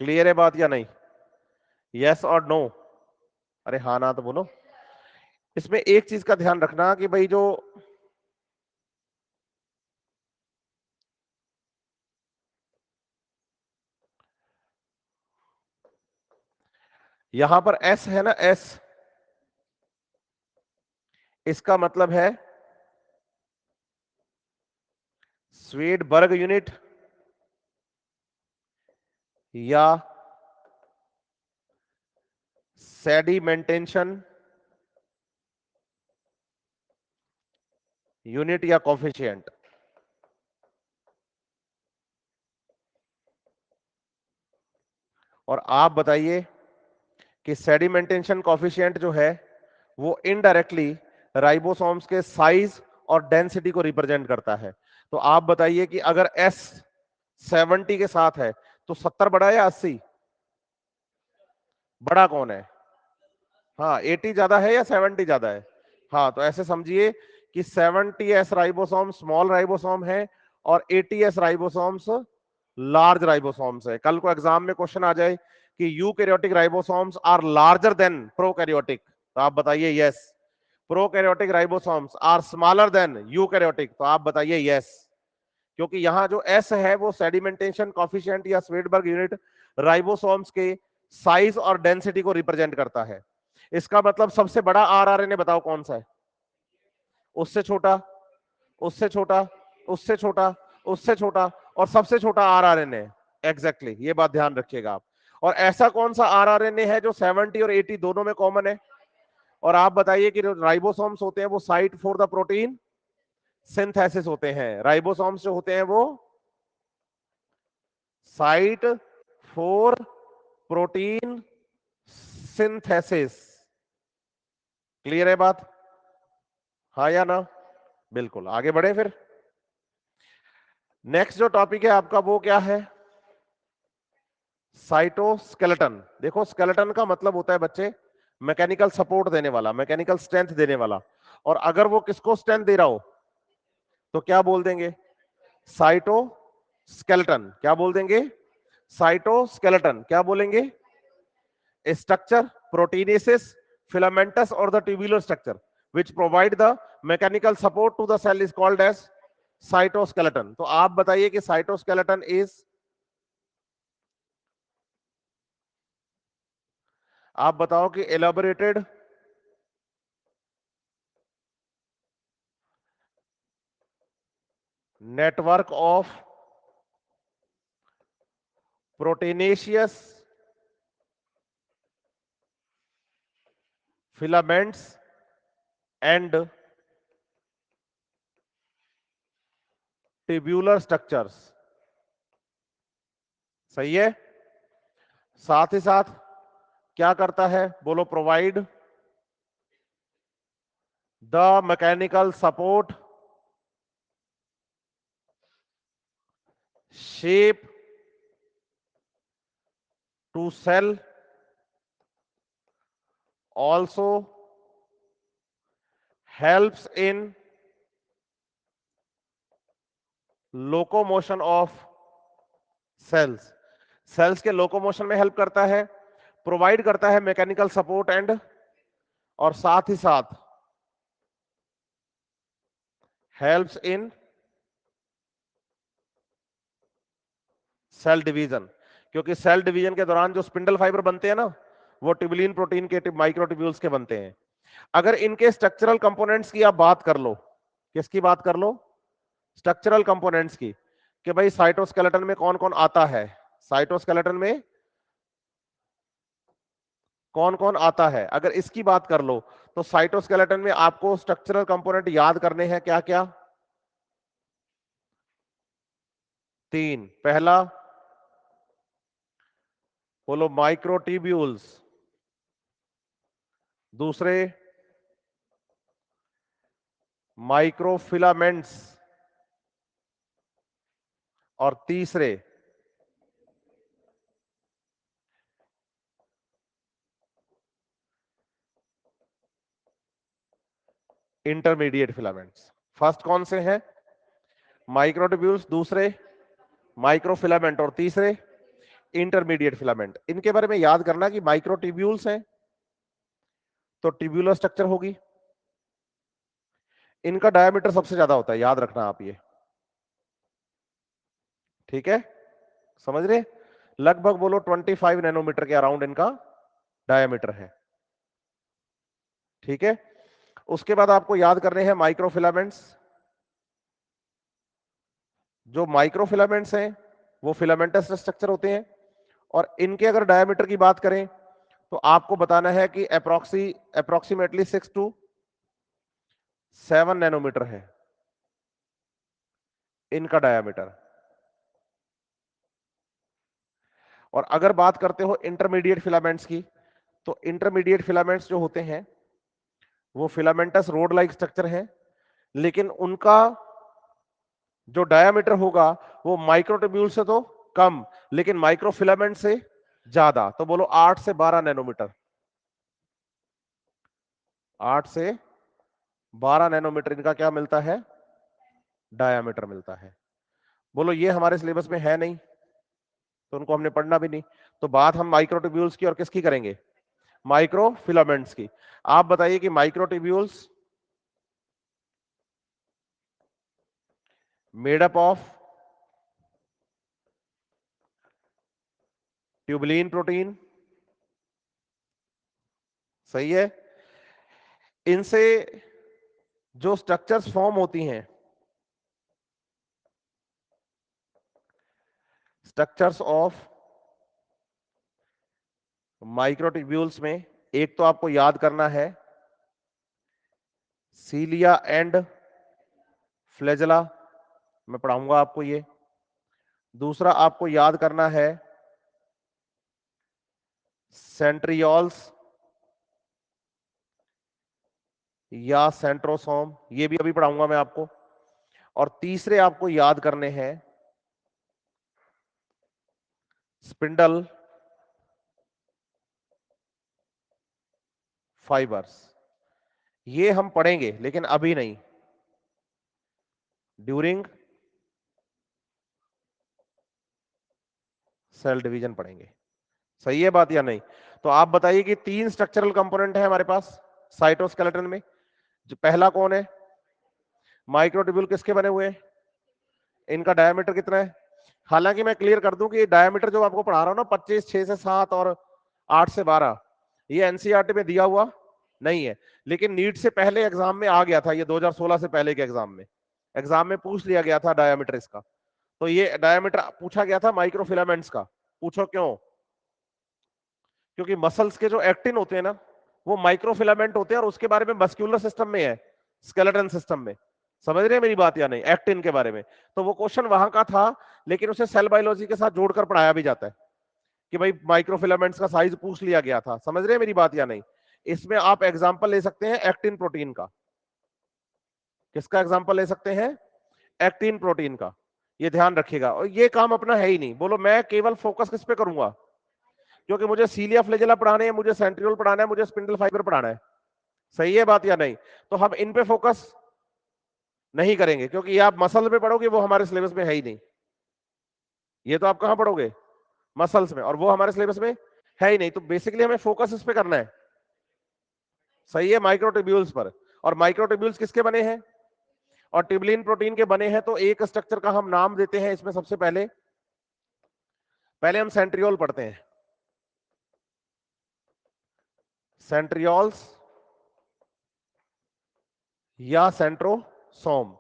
Clear है बात या नहीं? यस और नो? अरे हाँ ना तो बोलो। इसमें एक चीज का ध्यान रखना कि भाई जो यहां पर S है ना, S, इसका मतलब है स्वेडबर्ग यूनिट या सेडिमेंटेशन यूनिट या कॉफिशिएंट। और आप बताइए कि सेडिमेंटेशन कॉफिशिएंट जो है वो इनडायरेक्टली राइबोसोम्स के साइज और डेंसिटी को रिप्रेजेंट करता है। तो आप बताइए कि अगर S 70 के साथ है तो 70 बड़ा है या 80? बड़ा कौन है? हाँ, 80 ज्यादा है या 70 ज्यादा है? हाँ, तो ऐसे समझिए कि 70S राइबोसोम स्मॉल राइबोसोम है और 80S राइबोसोम्स लार्ज राइबोसोम्स है। कल को एग्जाम में क्वेश्चन आ जाए कि eukaryotic ribosomes are larger than prokaryotic, तो आप बताइए yes. Prokaryotic ribosomes are smaller than eukaryotic, तो आप बताइए यस। क्योंकि यहां जो S है वो सेडिमेंटेशन कॉफिशिएंट या स्वेडबर्ग यूनिट राइबोसोम्स के साइज और डेंसिटी को रिप्रेजेंट करता है। इसका मतलब सबसे बड़ा आरआरएनए बताओ कौन सा है? उससे छोटा, उससे छोटा, उससे छोटा, उससे छोटा, और सबसे छोटा आरआरएनए। एग्जैक्टली, ये बात ध्यान रखिएगा आप। और ऐसा कौन सा आरआरएनए है जो 70 और 80 दोनों में कॉमन है? और आप बताइए कि जो राइबोसोम्स होते हैं वो site for the protein synthesis होते हैं। राइबोसोम्स जो होते हैं वो site for protein synthesis. Clear है बात? हाँ या ना? बिल्कुल। आगे बढ़े फिर। नेक्स्ट जो टॉपिक है आपका वो क्या है? साइटोस्केलेटन। देखो, स्केलेटन का मतलब होता है बच्चे मैकेनिकल सपोर्ट देने वाला, मैकेनिकल स्ट्रेंथ देने वाला। और अगर वो किसको स्ट्रेंथ दे रहा हो तो क्या बोल देंगे? साइटोस्केलेटन। क्या बोल देंगे? साइटोस्केलेटन। क्या बोलेंगे? Structure, proteinaceous, filamentous or the tubular structure which provide the mechanical support to the cell is called as cytoskeleton. तो आप बताइए कि cytoskeleton is, आप बताओ कि elaborated network of proteinaceous filaments and tubular structures, सही है। साथ ही साथ क्या करता है बोलो, provide the mechanical support, shape to cell, also helps in locomotion of cells, cells के लोकोमोशन में हेल्प करता है, प्रोवाइड करता है मैकेनिकल सपोर्ट एंड, और साथ ही साथ हेल्प्स इन सेल डिवीजन, क्योंकि सेल डिवीजन के दौरान जो स्पिंडल फाइबर बनते हैं ना, वो ट्यूबुलिन प्रोटीन के माइक्रोट्यूब्यूल्स के बनते हैं। अगर इनके स्ट्रक्चरल कंपोनेंट्स की आप बात कर लो, किसकी बात कर लो, स्ट्रक्चरल कंपोनेंट्स की, कि भाई साइटोस्केलेटन में कौन कौन आता है, साइटोस्केलेटन में कौन कौन आता है, अगर इसकी बात कर लो तो साइटोस्केलेटन में आपको स्ट्रक्चरल कंपोनेंट याद करने हैं, क्या क्या, तीन। पहला बोलो माइक्रोट्यूब्यूल्स, दूसरे माइक्रोफिलामेंट्स, और तीसरे इंटरमीडिएट फिलामेंट्स। फर्स्ट कौन से हैं, माइक्रोट्यूब्यूल्स, दूसरे माइक्रोफिलामेंट, और तीसरे इंटरमीडिएट फिलामेंट। इनके बारे में याद करना कि माइक्रोट्यूब्यूल्स हैं तो ट्यूब्यूलर स्ट्रक्चर होगी, इनका डायमीटर सबसे ज्यादा होता है, याद रखना आप ये, ठीक है, समझ रहे, लगभग बोलो 25 नैनोमीटर के अराउंड इनका डायमीटर है, ठीक है। उसके बाद आपको याद करने हैं माइक्रोफिलामेंट्स। जो माइक्रोफिलामेंट्स हैं वो फिलामेंटस स्ट्रक्चर होते हैं, और इनके अगर डायमीटर की बात करें तो आपको बताना है कि अप्रोक्सीमेटली 6 to 7 नैनोमीटर है इनका डायमीटर। और अगर बात करते हो इंटरमीडिएट फिलामेंट्स की, तो इंटरमीडिएट फिलामेंट्स जो होते हैं वो फिलामेंटस रोड लाइक स्ट्रक्चर है, लेकिन उनका जो डायमीटर होगा वो माइक्रोट्यूब्यूल से तो कम, लेकिन माइक्रोफिलामेंट से ज्यादा। तो बोलो 8 से 12 नैनोमीटर, 8 से 12 नैनोमीटर इनका क्या मिलता है, डायमीटर मिलता है। बोलो ये हमारे सिलेबस में है नहीं तो उनको हमने पढ़ना भी नहीं, तो बात हम माइक्रोट्यूब्यूल्स की और किसकी करेंगे, माइक्रोफिलामेंट्स की। आप बताइए कि microtubules made up of tubulin protein, सही है। इनसे जो स्ट्रक्चर्स फॉर्म होती हैं, स्ट्रक्चर्स ऑफ माइक्रोट्यूब्यूल्स में, एक तो आपको याद करना है सीलिया एंड फ्लैजेला, मैं पढ़ाऊंगा आपको ये। दूसरा आपको याद करना है सेंट्रियोल्स या सेंट्रोसोम, ये भी अभी पढ़ाऊंगा मैं आपको। और तीसरे आपको याद करने हैं स्पिंडल फाइबर्स। ये हम पढ़ेंगे लेकिन अभी नहीं, ड्यूरिंग सेल डिवीजन पढ़ेंगे, सही है बात या नहीं। तो आप बताइए कि तीन स्ट्रक्चरल कंपोनेंट है हमारे पास साइटोस्केलेटन में। जो पहला कौन है, माइक्रोट्यूब्यूल, किसके बने हुए हैं, इनका डायमीटर कितना है। हालांकि मैं क्लियर कर दूं कि डायमीटर जो आपको पढ़ा रहा हूं ना, 25, 6 से 7 और 8 से 12, ये एनसीईआरटी में दिया हुआ नहीं है, लेकिन नीट से पहले एग्जाम में आ गया था, ये 2016 से पहले के एग्जाम में पूछ लिया गया था डायमीटर इसका। तो ये डायमीटर पूछा गया था माइक्रोफिलामेंट्स का। पूछो क्यों, क्योंकि मसल्स के जो एक्टिन होते हैं ना, वो माइक्रोफिलामेंट होते हैं, और उसके बारे में मस्क्यूलर सिस्टम में है, स्केलेटन सिस्टम में, समझ रहे हैं मेरी बात या नहीं, एक्टिन के बारे में। तो वो क्वेश्चन वहां का था, लेकिन उसे सेल बायोलॉजी के साथ जोड़कर पढ़ाया भी जाता है कि भाई माइक्रोफिलामेंट्स का साइज पूछ लिया गया था। समझ रहे हैं मेरी बात या नहीं। इसमें आप एग्जांपल ले सकते हैं एक्टिन प्रोटीन का। किसका एग्जांपल ले सकते हैं? एक्टिन प्रोटीन का। ये ध्यान रखिएगा। और ये काम अपना है ही नहीं। बोलो मैं केवल फोकस किस पे करूंगा? क्योंकि मुझे सीलिया फ्लैजेला पढ़ाने हैं, मुझे सेंट्रियोल पढ़ाना है, मुझे स्पिंडल फाइबर पढ़ाना है। सही है बात या नहीं? तो हम इन पे फोकस नहीं करेंगे, क्योंकि ये आप मसल में पढ़ोगे, वो हमारे सिलेबस में है ही नहीं। ये तो आप कहां पढ़ोगे? मसल्स में, और वो हमारे सिलेबस में है ही नहीं। तो बेसिकली हमें फोकस इस पे करना है। सही है, माइक्रोट्यूब्यूल्स पर। और माइक्रोट्यूब्यूल्स किसके बने हैं? और ट्यूबुलिन प्रोटीन के बने हैं। तो एक स्ट्रक्चर का हम नाम देते हैं इसमें। सबसे पहले हम सेंट्रियोल पढ़ते हैं। सेंट्रियोल्स या सेंट्रोसोम।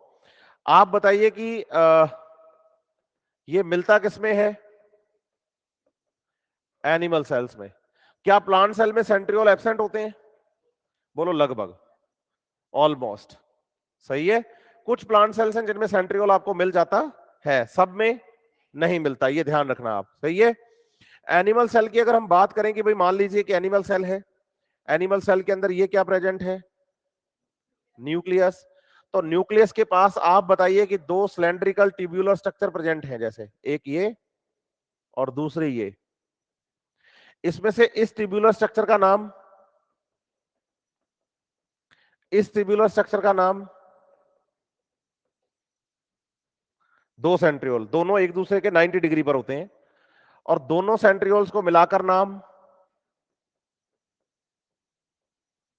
आप बताइए कि ये मिलता किसमें है? एनिमल सेल्स में। क्या प्लांट सेल में सेंट्रियोल एब्सेंट होते हैं? बोलो लगभग, ऑलमोस्ट। सही है। कुछ प्लांट सेल्स हैं जिनमें सेंट्रियोल आपको मिल जाता है, सब में नहीं मिलता, ये ध्यान रखना आप। सही है। एनिमल सेल की अगर हम बात करें कि भाई मान लीजिए कि एनिमल सेल है, एनिमल सेल के अंदर ये क्या प्रेजेंट है? न्यूक्लियस। तो न्यूक्लियस के पास आप बताइए कि दो सिलेंड्रिकल ट्यूब्यूलर स्ट्रक्चर प्रेजेंट हैं, जैसे एक ये और दूसरे ये। इसमें से इस ट्यूब्यूलर स्ट्रक्चर का नाम, इस ट्यूब्यूलर स्ट्रक्चर का नाम, दो सेंट्रियोल, दोनों एक दूसरे के 90 डिग्री पर होते हैं, और दोनों सेंट्रियोल्स को मिलाकर नाम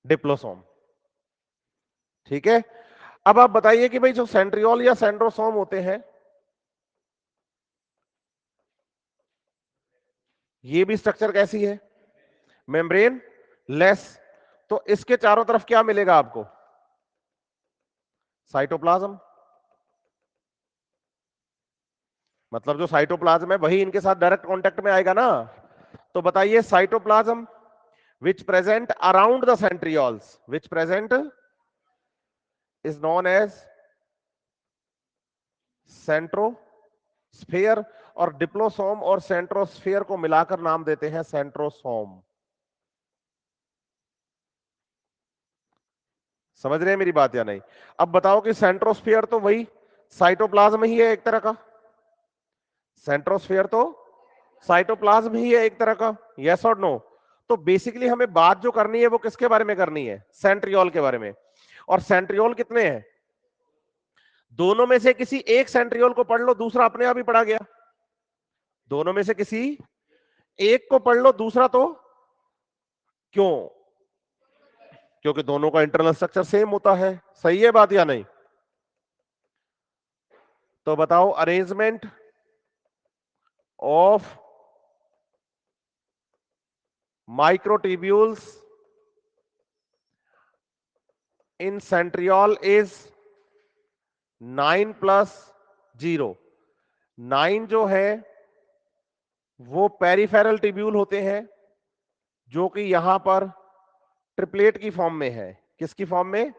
डिप्लोसोम। ठीक है। अब आप बताइए कि भाई जो सेंट्रियोल या सेंट्रोसोम होते हैं, ये भी स्ट्रक्चर कैसी है? Membrane less. तो इसके चारों तरफ क्या मिलेगा आपको? साइटोप्लाज्म। मतलब जो साइटोप्लाज्म है वही इनके साथ डायरेक्ट कांटेक्ट में आएगा ना। तो बताइए, cytoplasm which present around the centrioles, which present is known as सेंट्रोस्फेयर, और डिप्लोसोम और सेंट्रोस्फेयर को मिलाकर नाम देते हैं सेंट्रोसोम। समझ रहे हैं मेरी बात या नहीं? अब बताओ कि सेंट्रोस्फेयर तो वही साइटोप्लाज्म ही है एक तरह का। सेंट्रोस्फेयर तो साइटोप्लाज्म ही है एक तरह का। यस और नो? तो बेसिकली हमें बात जो करनी है वो किसके बारे में करनी है? सेंट्रियोल के बारे में। और सेंट्रियोल कितने हैं? दोनों में से किसी एक सेंट्रियोल को पढ़ लो, दूसरा अपने आप ही पढ़ा गया। दोनों में से किसी एक को पढ़ लो, दूसरा तो क्यों? क्योंकि दोनों का इंटरनल स्ट्रक्चर सेम होता है। सही है बात या नहीं? तो बताओ, arrangement of microtubules in centriole is 9+0। 9 जो है वो पेरिफेरल ट्यूब्यूल होते हैं, जो कि यहां पर ट्रिपलेट की फॉर्म में है। किसकी फॉर्म में?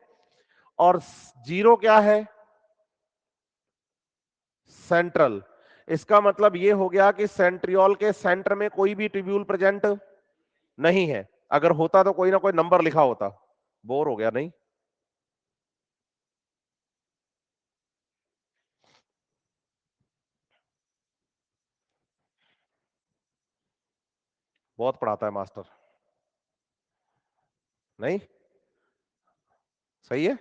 और 0 क्या है? सेंट्रल। इसका मतलब ये हो गया कि सेंट्रियोल के सेंटर में कोई भी ट्यूब्यूल प्रेजेंट नहीं है। अगर होता तो कोई ना कोई नंबर लिखा होता। बोर हो गया नहीं? बहुत पढ़ाता है मास्टर। नहीं? सही है।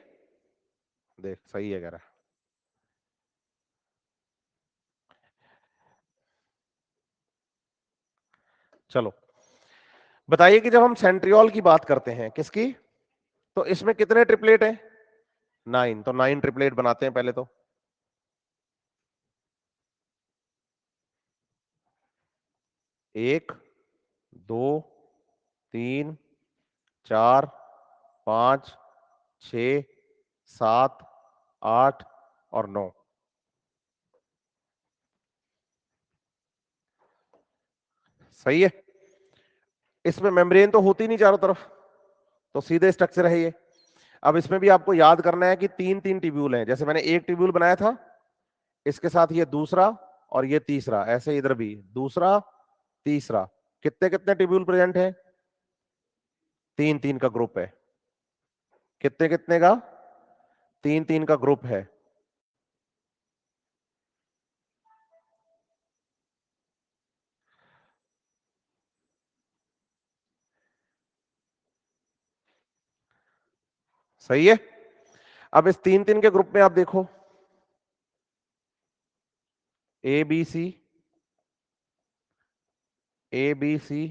देख, सही है कह रहा। चलो बताइए कि जब हम सेंट्रियोल की बात करते हैं, किसकी? तो इसमें कितने ट्रिपलेट हैं? 9। तो 9 ट्रिपलेट बनाते हैं पहले तो। 1, 2, 3, 4, 5, 6, 7, 8 और 9। सही है। इसमें मेम्ब्रेन तो होती नहीं चारों तरफ, तो सीधे स्ट्रक्चर है ये। अब इसमें भी आपको याद करना है कि तीन तीन ट्यूब्यूल हैं, जैसे मैंने एक ट्यूब्यूल बनाया था, इसके साथ ये दूसरा और ये तीसरा, ऐसे इधर भी दूसरा तीसरा, कितने कितने ट्यूब्यूल प्रेजेंट है? तीन तीन का ग्रुप है। कितने कितने का? तीन तीन का ग्रुप है। सही है। अब इस तीन तीन के ग्रुप में आप देखो, A B C, A B C,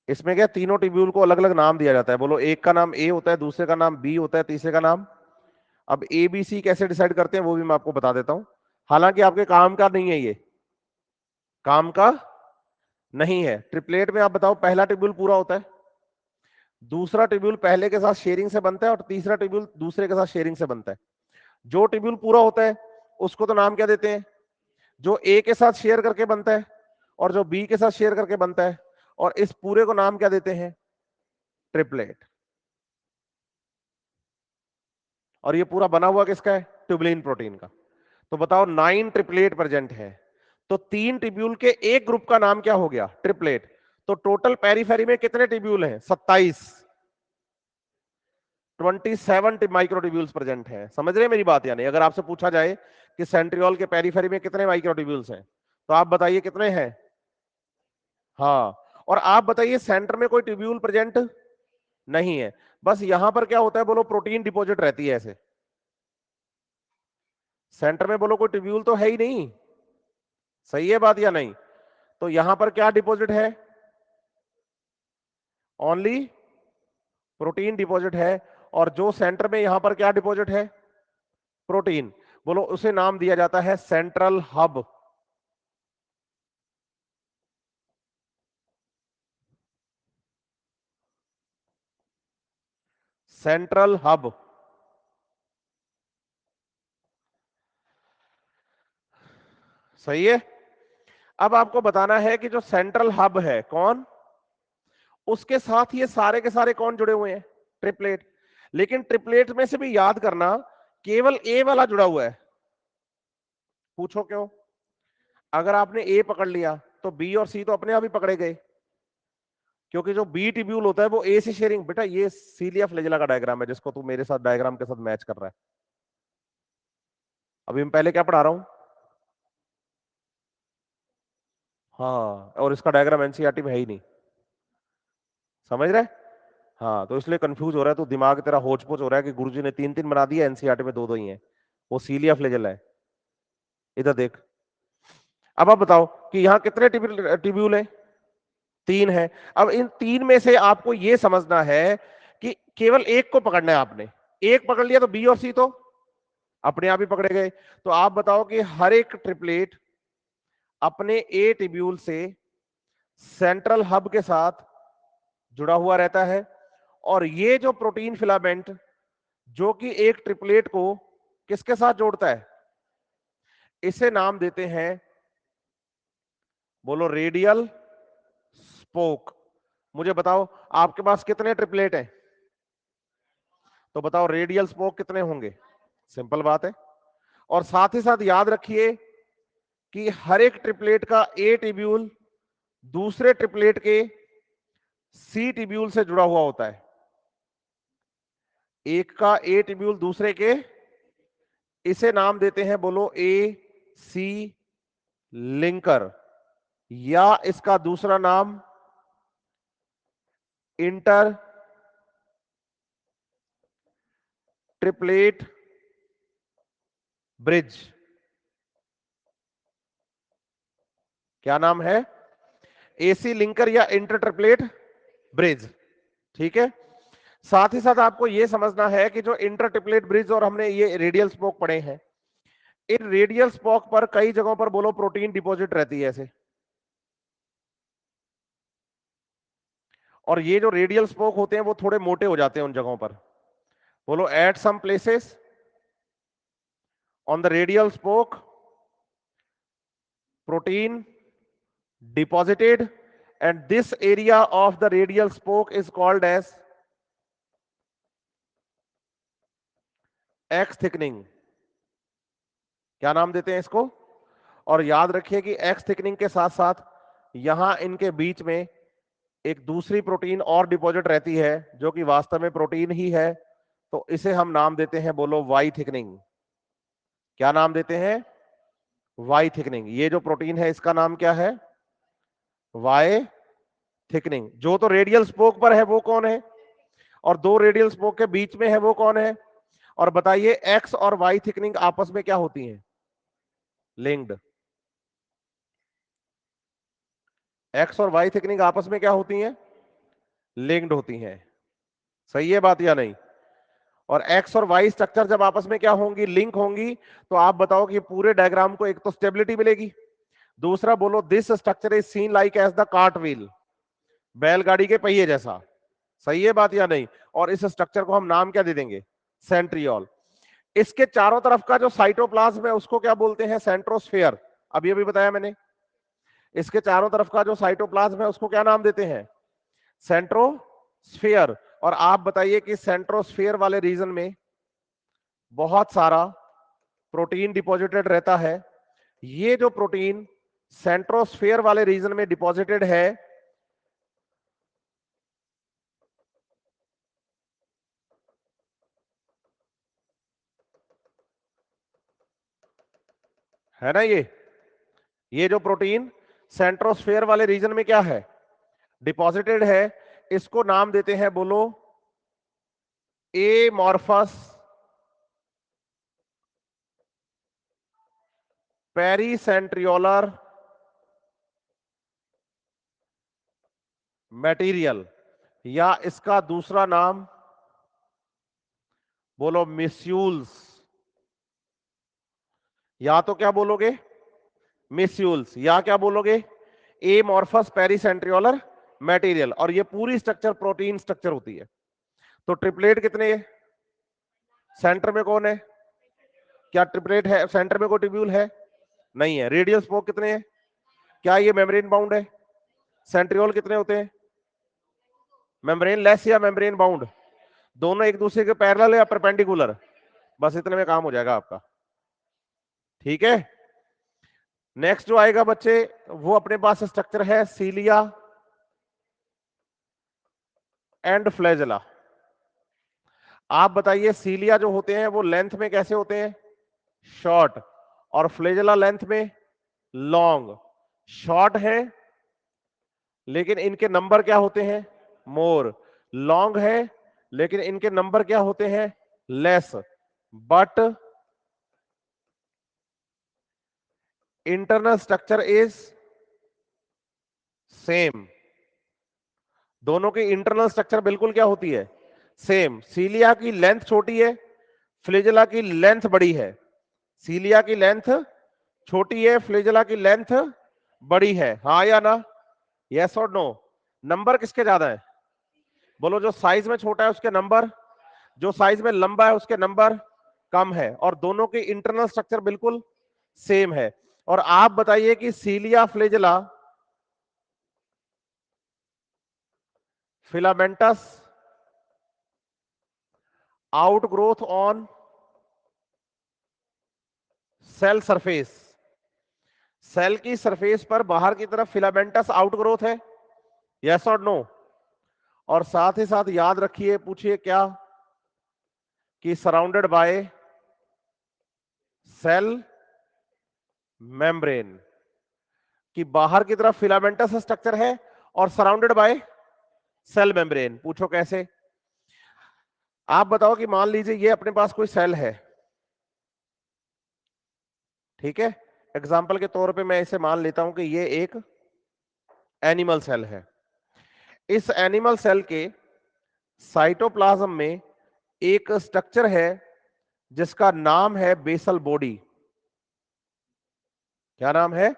इसमें क्या तीनों ट्यूब्यूल को अलग अलग नाम दिया जाता है। बोलो, एक का नाम ए होता है, दूसरे का नाम बी होता है, तीसरे का नाम। अब ए बी सी कैसे डिसाइड करते हैं वो भी मैं आपको बता देता हूं। हालांकि आपके काम का नहीं है, ये काम का नहीं है। ट्रिपलेट में आप बताओ, पहला ट्यूब्यूल पूरा होता है, दूसरा ट्यूब्यूल पहले के साथ शेयरिंग से बनता है और तीसरा ट्यूब्यूल दूसरे के साथ शेयरिंग से बनता है। जो ट्यूब्यूल पूरा होता है उसको तो नाम क्या देते हैं? जो ए के साथ शेयर करके बनता है और जो बी के साथ शेयर करके बनता है, और इस पूरे को नाम क्या देते हैं? ट्रिपलेट। और ये पूरा बना हुआ किसका है? ट्यूबुलिन प्रोटीन का। तो बताओ, 9 ट्रिपलेट प्रेजेंट है, तो तीन ट्यूब्यूल के एक ग्रुप का नाम क्या हो गया? ट्रिपलेट। तो टोटल पेरीफेरी में कितने ट्यूब्यूल हैं? 27। 27 माइक्रोट्यूब्यूल्स प्रेजेंट हैं। समझ रहे हैं मेरी बात या नहीं? अगर आपसे पूछा जाए कि सेंट्रियोल के पेरीफेरी में कितने माइक्रोट्यूब्यूल्स हैं, तो आप बताइए कितने हैं? हाँ। और आप बताइए, सेंटर में कोई ट्यूब्यूल प्रेजेंट नहीं है। बस यहां पर क्या होता है बोलो? प्रोटीन डिपॉजिट रहती है ऐसे। सेंटर में बोलो कोई ट्यूब्यूल तो है ही नहीं। सही है बात या नहीं? तो यहां पर क्या डिपॉजिट है? ओनली प्रोटीन डिपॉजिट है। और जो सेंटर में यहां पर क्या डिपॉजिट है? प्रोटीन। बोलो, उसे नाम दिया जाता है सेंट्रल हब। Central hub. सही है। अब आपको बताना है कि जो सेंट्रल हब है कौन, उसके साथ ये सारे के सारे कौन जुड़े हुए हैं? ट्रिपलेट। लेकिन ट्रिपलेट में से भी याद करना, केवल ए वाला जुड़ा हुआ है। पूछो क्यों? अगर आपने ए पकड़ लिया तो बी और सी तो अपने आप ही पकड़े गए, क्योंकि जो बी ट्यूब्यूल होता है वो ए से शेयरिंग। बेटा, ये सीलिया फ्लैजेला का डायग्राम है जिसको तू मेरे साथ डायग्राम के साथ मैच कर रहा है। अभी मैं पहले क्या पढ़ा रहा हूं? हाँ, और इसका डायग्राम एनसीईआरटी में है ही नहीं। समझ रहे? हाँ, तो इसलिए कंफ्यूज हो रहा है, तो दिमाग तेरा होच पोच हो रहा है कि गुरुजी ने तीन तीन बना दिया, एनसीईआरटी में दो दो ही है। वो सीलिया फ्लैजेला है। इधर देख। अब आप बताओ कि यहां कितने ट्यूब्यूल है? तीन है। अब इन तीन में से आपको यह समझना है कि केवल एक को पकड़ना है आपने। एक पकड़ लिया तो बी और सी तो अपने आप ही पकड़े गए। तो आप बताओ कि हर एक ट्रिपलेट अपने ए ट्यूब्यूल से सेंट्रल हब के साथ जुड़ा हुआ रहता है। और ये जो प्रोटीन फिलामेंट जो कि एक ट्रिपलेट को किसके साथ जोड़ता है, इसे नाम देते हैं, बोलो, रेडियल स्पोक। मुझे बताओ, आपके पास कितने ट्रिपलेट हैं? तो बताओ, रेडियल स्पोक कितने होंगे? सिंपल बात है। और साथ ही साथ याद रखिए कि हर एक ट्रिपलेट का ए ट्यूब्यूल दूसरे ट्रिपलेट के सी ट्यूब्यूल से जुड़ा हुआ होता है। एक का ए ट्यूब्यूल दूसरे के, इसे नाम देते हैं, बोलो, ए सी लिंकर, या इसका दूसरा नाम इंटर ट्रिपलेट ब्रिज। क्या नाम है? एसी लिंकर या इंटर ट्रिपलेट ब्रिज। ठीक है। साथ ही साथ आपको यह समझना है कि जो इंटर ट्रिपलेट ब्रिज और हमने ये रेडियल स्पोक पढ़े हैं, इन रेडियल स्पोक पर कई जगहों पर बोलो प्रोटीन डिपॉजिट रहती है ऐसे। और ये जो रेडियल स्पोक होते हैं वो थोड़े मोटे हो जाते हैं उन जगहों पर। बोलो, at some places on the radial spoke protein deposited, and this area of the radial spoke is called as x thickening, क्या नाम देते हैं इसको? और याद रखिए कि एक्स थिकनिंग के साथ साथ यहां इनके बीच में एक दूसरी प्रोटीन और डिपॉजिट रहती है जो कि वास्तव में प्रोटीन ही है, तो इसे हम नाम देते हैं, बोलो, वाई थिकनिंग। क्या नाम देते हैं? Y thickening. ये जो प्रोटीन है इसका नाम क्या है? Y thickening. जो तो रेडियल स्पोक पर है वो कौन है, और दो रेडियल स्पोक के बीच में है वो कौन है? और बताइए एक्स और वाई थिकनिंग आपस में क्या होती हैं? लिंक्ड। एक्स और वाई थिकनिंग आपस में क्या होती हैं? लिंक्ड होती हैं। सही है बात या नहीं? और एक्स और वाई स्ट्रक्चर जब आपस में क्या होंगी? लिंक होंगी, तो आप बताओ कि पूरे डायग्राम को एक तो स्टेबिलिटी मिलेगी, दूसरा बोलो this structure is seen like as the cart wheel, बैलगाड़ी के पहिए जैसा। सही है बात या नहीं? और इस स्ट्रक्चर को हम नाम क्या दे देंगे? सेंट्रियोल। इसके चारों तरफ का जो साइटोप्लाज्म है उसको क्या बोलते हैं? सेंट्रोस्फेयर। अभी अभी बताया मैंने। इसके चारों तरफ का जो साइटोप्लाज्म है उसको क्या नाम देते हैं? सेंट्रोस्फेयर। और आप बताइए कि सेंट्रोस्फेयर वाले रीजन में बहुत सारा प्रोटीन डिपॉजिटेड रहता है। ये जो प्रोटीन सेंट्रोस्फेयर वाले रीजन में डिपॉजिटेड है ना, ये जो प्रोटीन सेंट्रोस्फेयर वाले रीजन में क्या है? डिपॉजिटेड है। इसको नाम देते हैं, बोलो, एमॉर्फस पेरीसेंट्रियोलर मटेरियल, या इसका दूसरा नाम बोलो मिस्यूल्स। या तो क्या बोलोगे? मिस्यूल्स, या क्या बोलोगे? Amorphous pericentriolar material. और ये पूरी स्ट्रक्चर प्रोटीन स्ट्रक्चर होती है। तो ट्रिपलेट कितने है? सेंटर में कौन है? क्या ट्रिपलेट है? सेंटर में कोई ट्यूब्यूल है? नहीं है। रेडियल स्पोक कितने हैं? क्या ये मेम्ब्रेन बाउंड है? सेंट्रियोल कितने होते हैं? मेम्ब्रेन लेस या मेम्ब्रेन बाउंड? दोनों एक दूसरे के पैरेलल या परपेंडिकुलर? बस इतने में काम हो जाएगा आपका। ठीक है। नेक्स्ट जो आएगा बच्चे, वो अपने पास स्ट्रक्चर है सीलिया एंड फ्लैजेला। आप बताइए सीलिया जो होते हैं वो लेंथ में कैसे होते हैं? शॉर्ट। और फ्लैजेला लेंथ में लॉन्ग। शॉर्ट है लेकिन इनके नंबर क्या होते हैं? मोर। लॉन्ग है लेकिन इनके नंबर क्या होते हैं? Less. But internal structure is same. दोनों की इंटरनल स्ट्रक्चर बिल्कुल क्या होती है? सेम। सीलिया की लेंथ छोटी है, फ्लैजेला की लेंथ बड़ी है। सीलिया की लेंथ छोटी है, फ्लैजेला की लेंथ बड़ी है। हाँ या ना? यस और नो? नंबर किसके ज्यादा है? बोलो, जो साइज में छोटा है उसके नंबर, जो साइज में लंबा है उसके नंबर कम है। और दोनों की इंटरनल स्ट्रक्चर बिल्कुल सेम है। और आप बताइए कि cilia flagella filamentous outgrowth on cell surface, cell की सरफेस पर बाहर की तरफ फिलामेंटस आउटग्रोथ है। यस और नो? और साथ ही साथ याद रखिए, पूछिए क्या, कि सराउंडेड बाय सेल मेम्ब्रेन, कि बाहर की तरफ फिलामेंटस स्ट्रक्चर है और सराउंडेड बाय सेल मेम्ब्रेन। पूछो कैसे? आप बताओ कि मान लीजिए ये अपने पास कोई सेल है, ठीक है। एग्जाम्पल के तौर पे मैं इसे मान लेता हूं कि ये एक एनिमल सेल है। इस एनिमल सेल के साइटोप्लाज्म में एक स्ट्रक्चर है जिसका नाम है बेसल बॉडी। क्या नाम है?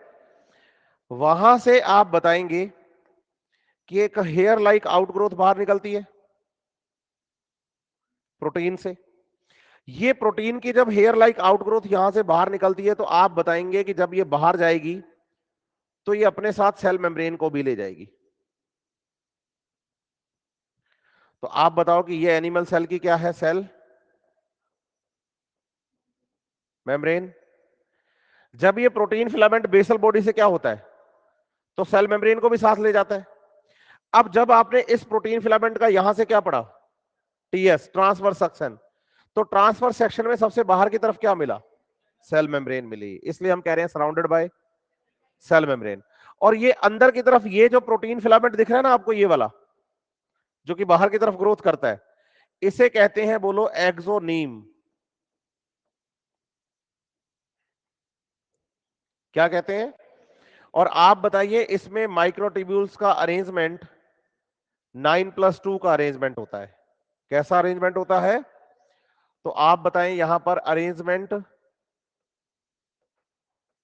वहां से आप बताएंगे कि एक हेयर लाइक आउटग्रोथ बाहर निकलती है प्रोटीन से। ये प्रोटीन की जब हेयर लाइक आउटग्रोथ यहां से बाहर निकलती है, तो आप बताएंगे कि जब ये बाहर जाएगी तो ये अपने साथ सेल मेम्ब्रेन को भी ले जाएगी। तो आप बताओ कि ये एनिमल सेल की क्या है? Cell membrane. जब ये प्रोटीन फिलामेंट बेसल बॉडी से क्या होता है, तो सेल मेम्ब्रेन को भी साथ ले जाता है। अब जब आपने इस प्रोटीन फिलामेंट का यहां से क्या पढ़ा, टीएस, ट्रांसवर्स सेक्शन, तो ट्रांसवर्स सेक्शन में सबसे बाहर की तरफ क्या मिला, सेल मेम्ब्रेन मिली, इसलिए हम कह रहे हैं सराउंडेड बाय सेल मेम्ब्रेन। और ये अंदर की तरफ ये जो प्रोटीन फिलामेंट दिख रहा है ना आपको, ये वाला जो कि बाहर की तरफ ग्रोथ करता है, इसे कहते हैं, बोलो, एक्सोनीम। क्या कहते हैं? और आप बताइए, इसमें माइक्रोट्यूब्यूल्स का अरेंजमेंट 9+2 का अरेंजमेंट होता है। कैसा अरेंजमेंट होता है? तो आप बताएं यहां पर arrangement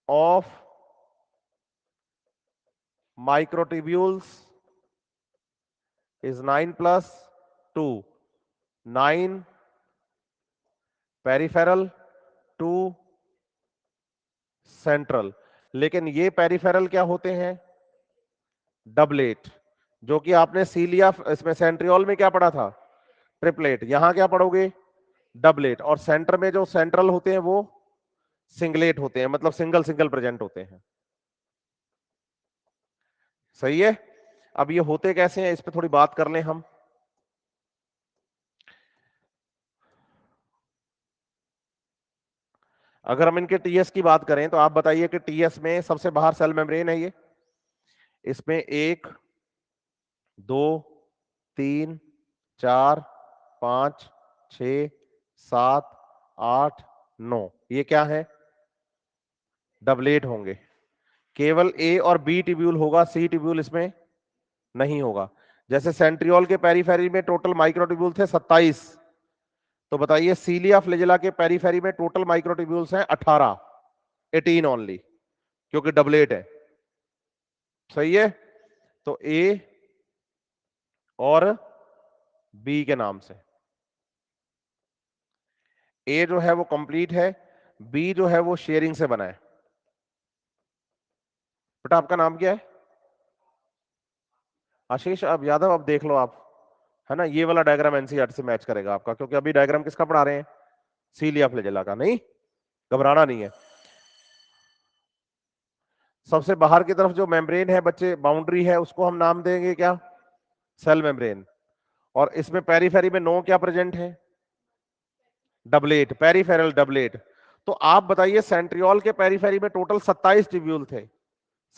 of microtubules is 9+2, 9 peripheral, 2 central. लेकिन ये पेरिफेरल क्या होते हैं, डबलेट, जो कि आपने सीलिया इसमें सेंट्रियोल में क्या पढ़ा था, ट्रिपलेट। यहां क्या पढ़ोगे, डबलेट। और सेंटर में जो सेंट्रल होते हैं वो सिंगलेट होते हैं, मतलब सिंगल सिंगल प्रेजेंट होते हैं। सही है। अब ये होते कैसे हैं, इस पे थोड़ी बात कर लें हम। अगर हम इनके टीएस की बात करें तो आप बताइए कि टीएस में सबसे बाहर सेल मेम्ब्रेन है ये, इसमें 1 2 3 4 5 6 7 8 9, ये क्या है, डबलेट होंगे। केवल ए और बी ट्यूब्यूल होगा, सी ट्यूब्यूल इसमें नहीं होगा। जैसे सेंट्रियोल के पेरीफेरी में टोटल माइक्रोट्यूब्यूल थे 27, तो बताइए सीलिया फ्लैजेला के पेरीफेरी में टोटल माइक्रोट्यूब्यूल्स हैं 18, 18 ओनली, क्योंकि डबलेट है। सही है। तो ए और बी के नाम से, ए जो है वो कंप्लीट है, बी जो है वो शेयरिंग से बना है। बेटा आपका नाम क्या है? आशीष। अब यादव, अब देख लो आप, है ना, ये वाला डायग्राम एनसीईआरटी से मैच करेगा आपका, क्योंकि अभी डायग्राम किसका पढ़ा रहे हैं, सीलिया फ्लैजेला का। नहीं घबराना नहीं है। सबसे बाहर की तरफ जो मेम्ब्रेन है बच्चे, बाउंड्री है, उसको हम नाम देंगे क्या, सेल मेम्ब्रेन। और इसमें पेरीफेरी में 9 क्या प्रेजेंट है, डबलेट, पेरीफेरल डबलेट। तो आप बताइए सेंट्रियोल के पेरीफेरी में टोटल 27 ट्यूब्यूल थे,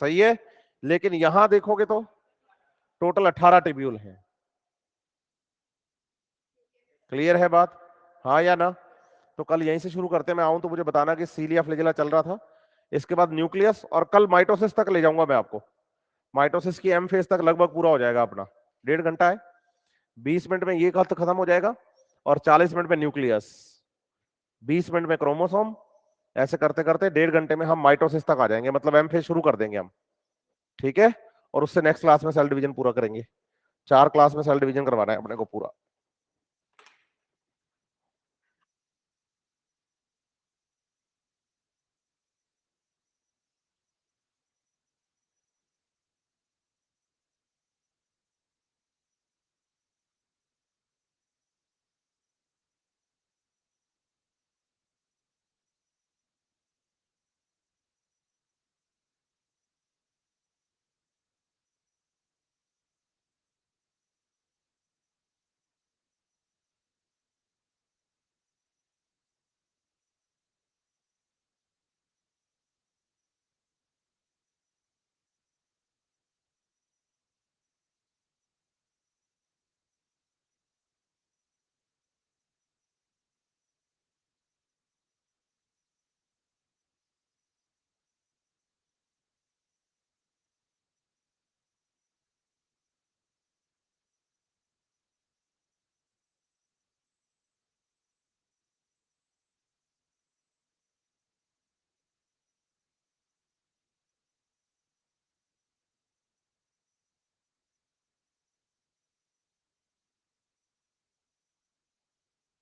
सही है, लेकिन यहां देखोगे तो टोटल 18 ट्यूब्यूल हैं। क्लियर है बात, हाँ या ना? तो कल यहीं से शुरू करते हैं, मैं आऊं तो मुझे बताना कि सीलिया फ्लैजेला चल रहा था, इसके बाद न्यूक्लियस, और कल माइटोसिस तक ले जाऊंगा मैं आपको। माइटोसिस की एम फेज तक लगभग पूरा हो जाएगा अपना, 1.5 घंटा है, 20 मिनट में ये खत्म हो जाएगा, और 40 मिनट में न्यूक्लियस, 20 मिनट में क्रोमोसोम, ऐसे करते करते 1.5 घंटे में हम माइटोसिस तक आ जाएंगे, मतलब एम फेज शुरू कर देंगे हम। ठीक है। और उससे नेक्स्ट क्लास में सेल डिवीजन पूरा करेंगे, 4 क्लास में सेल डिवीजन करवाना है अपने को पूरा।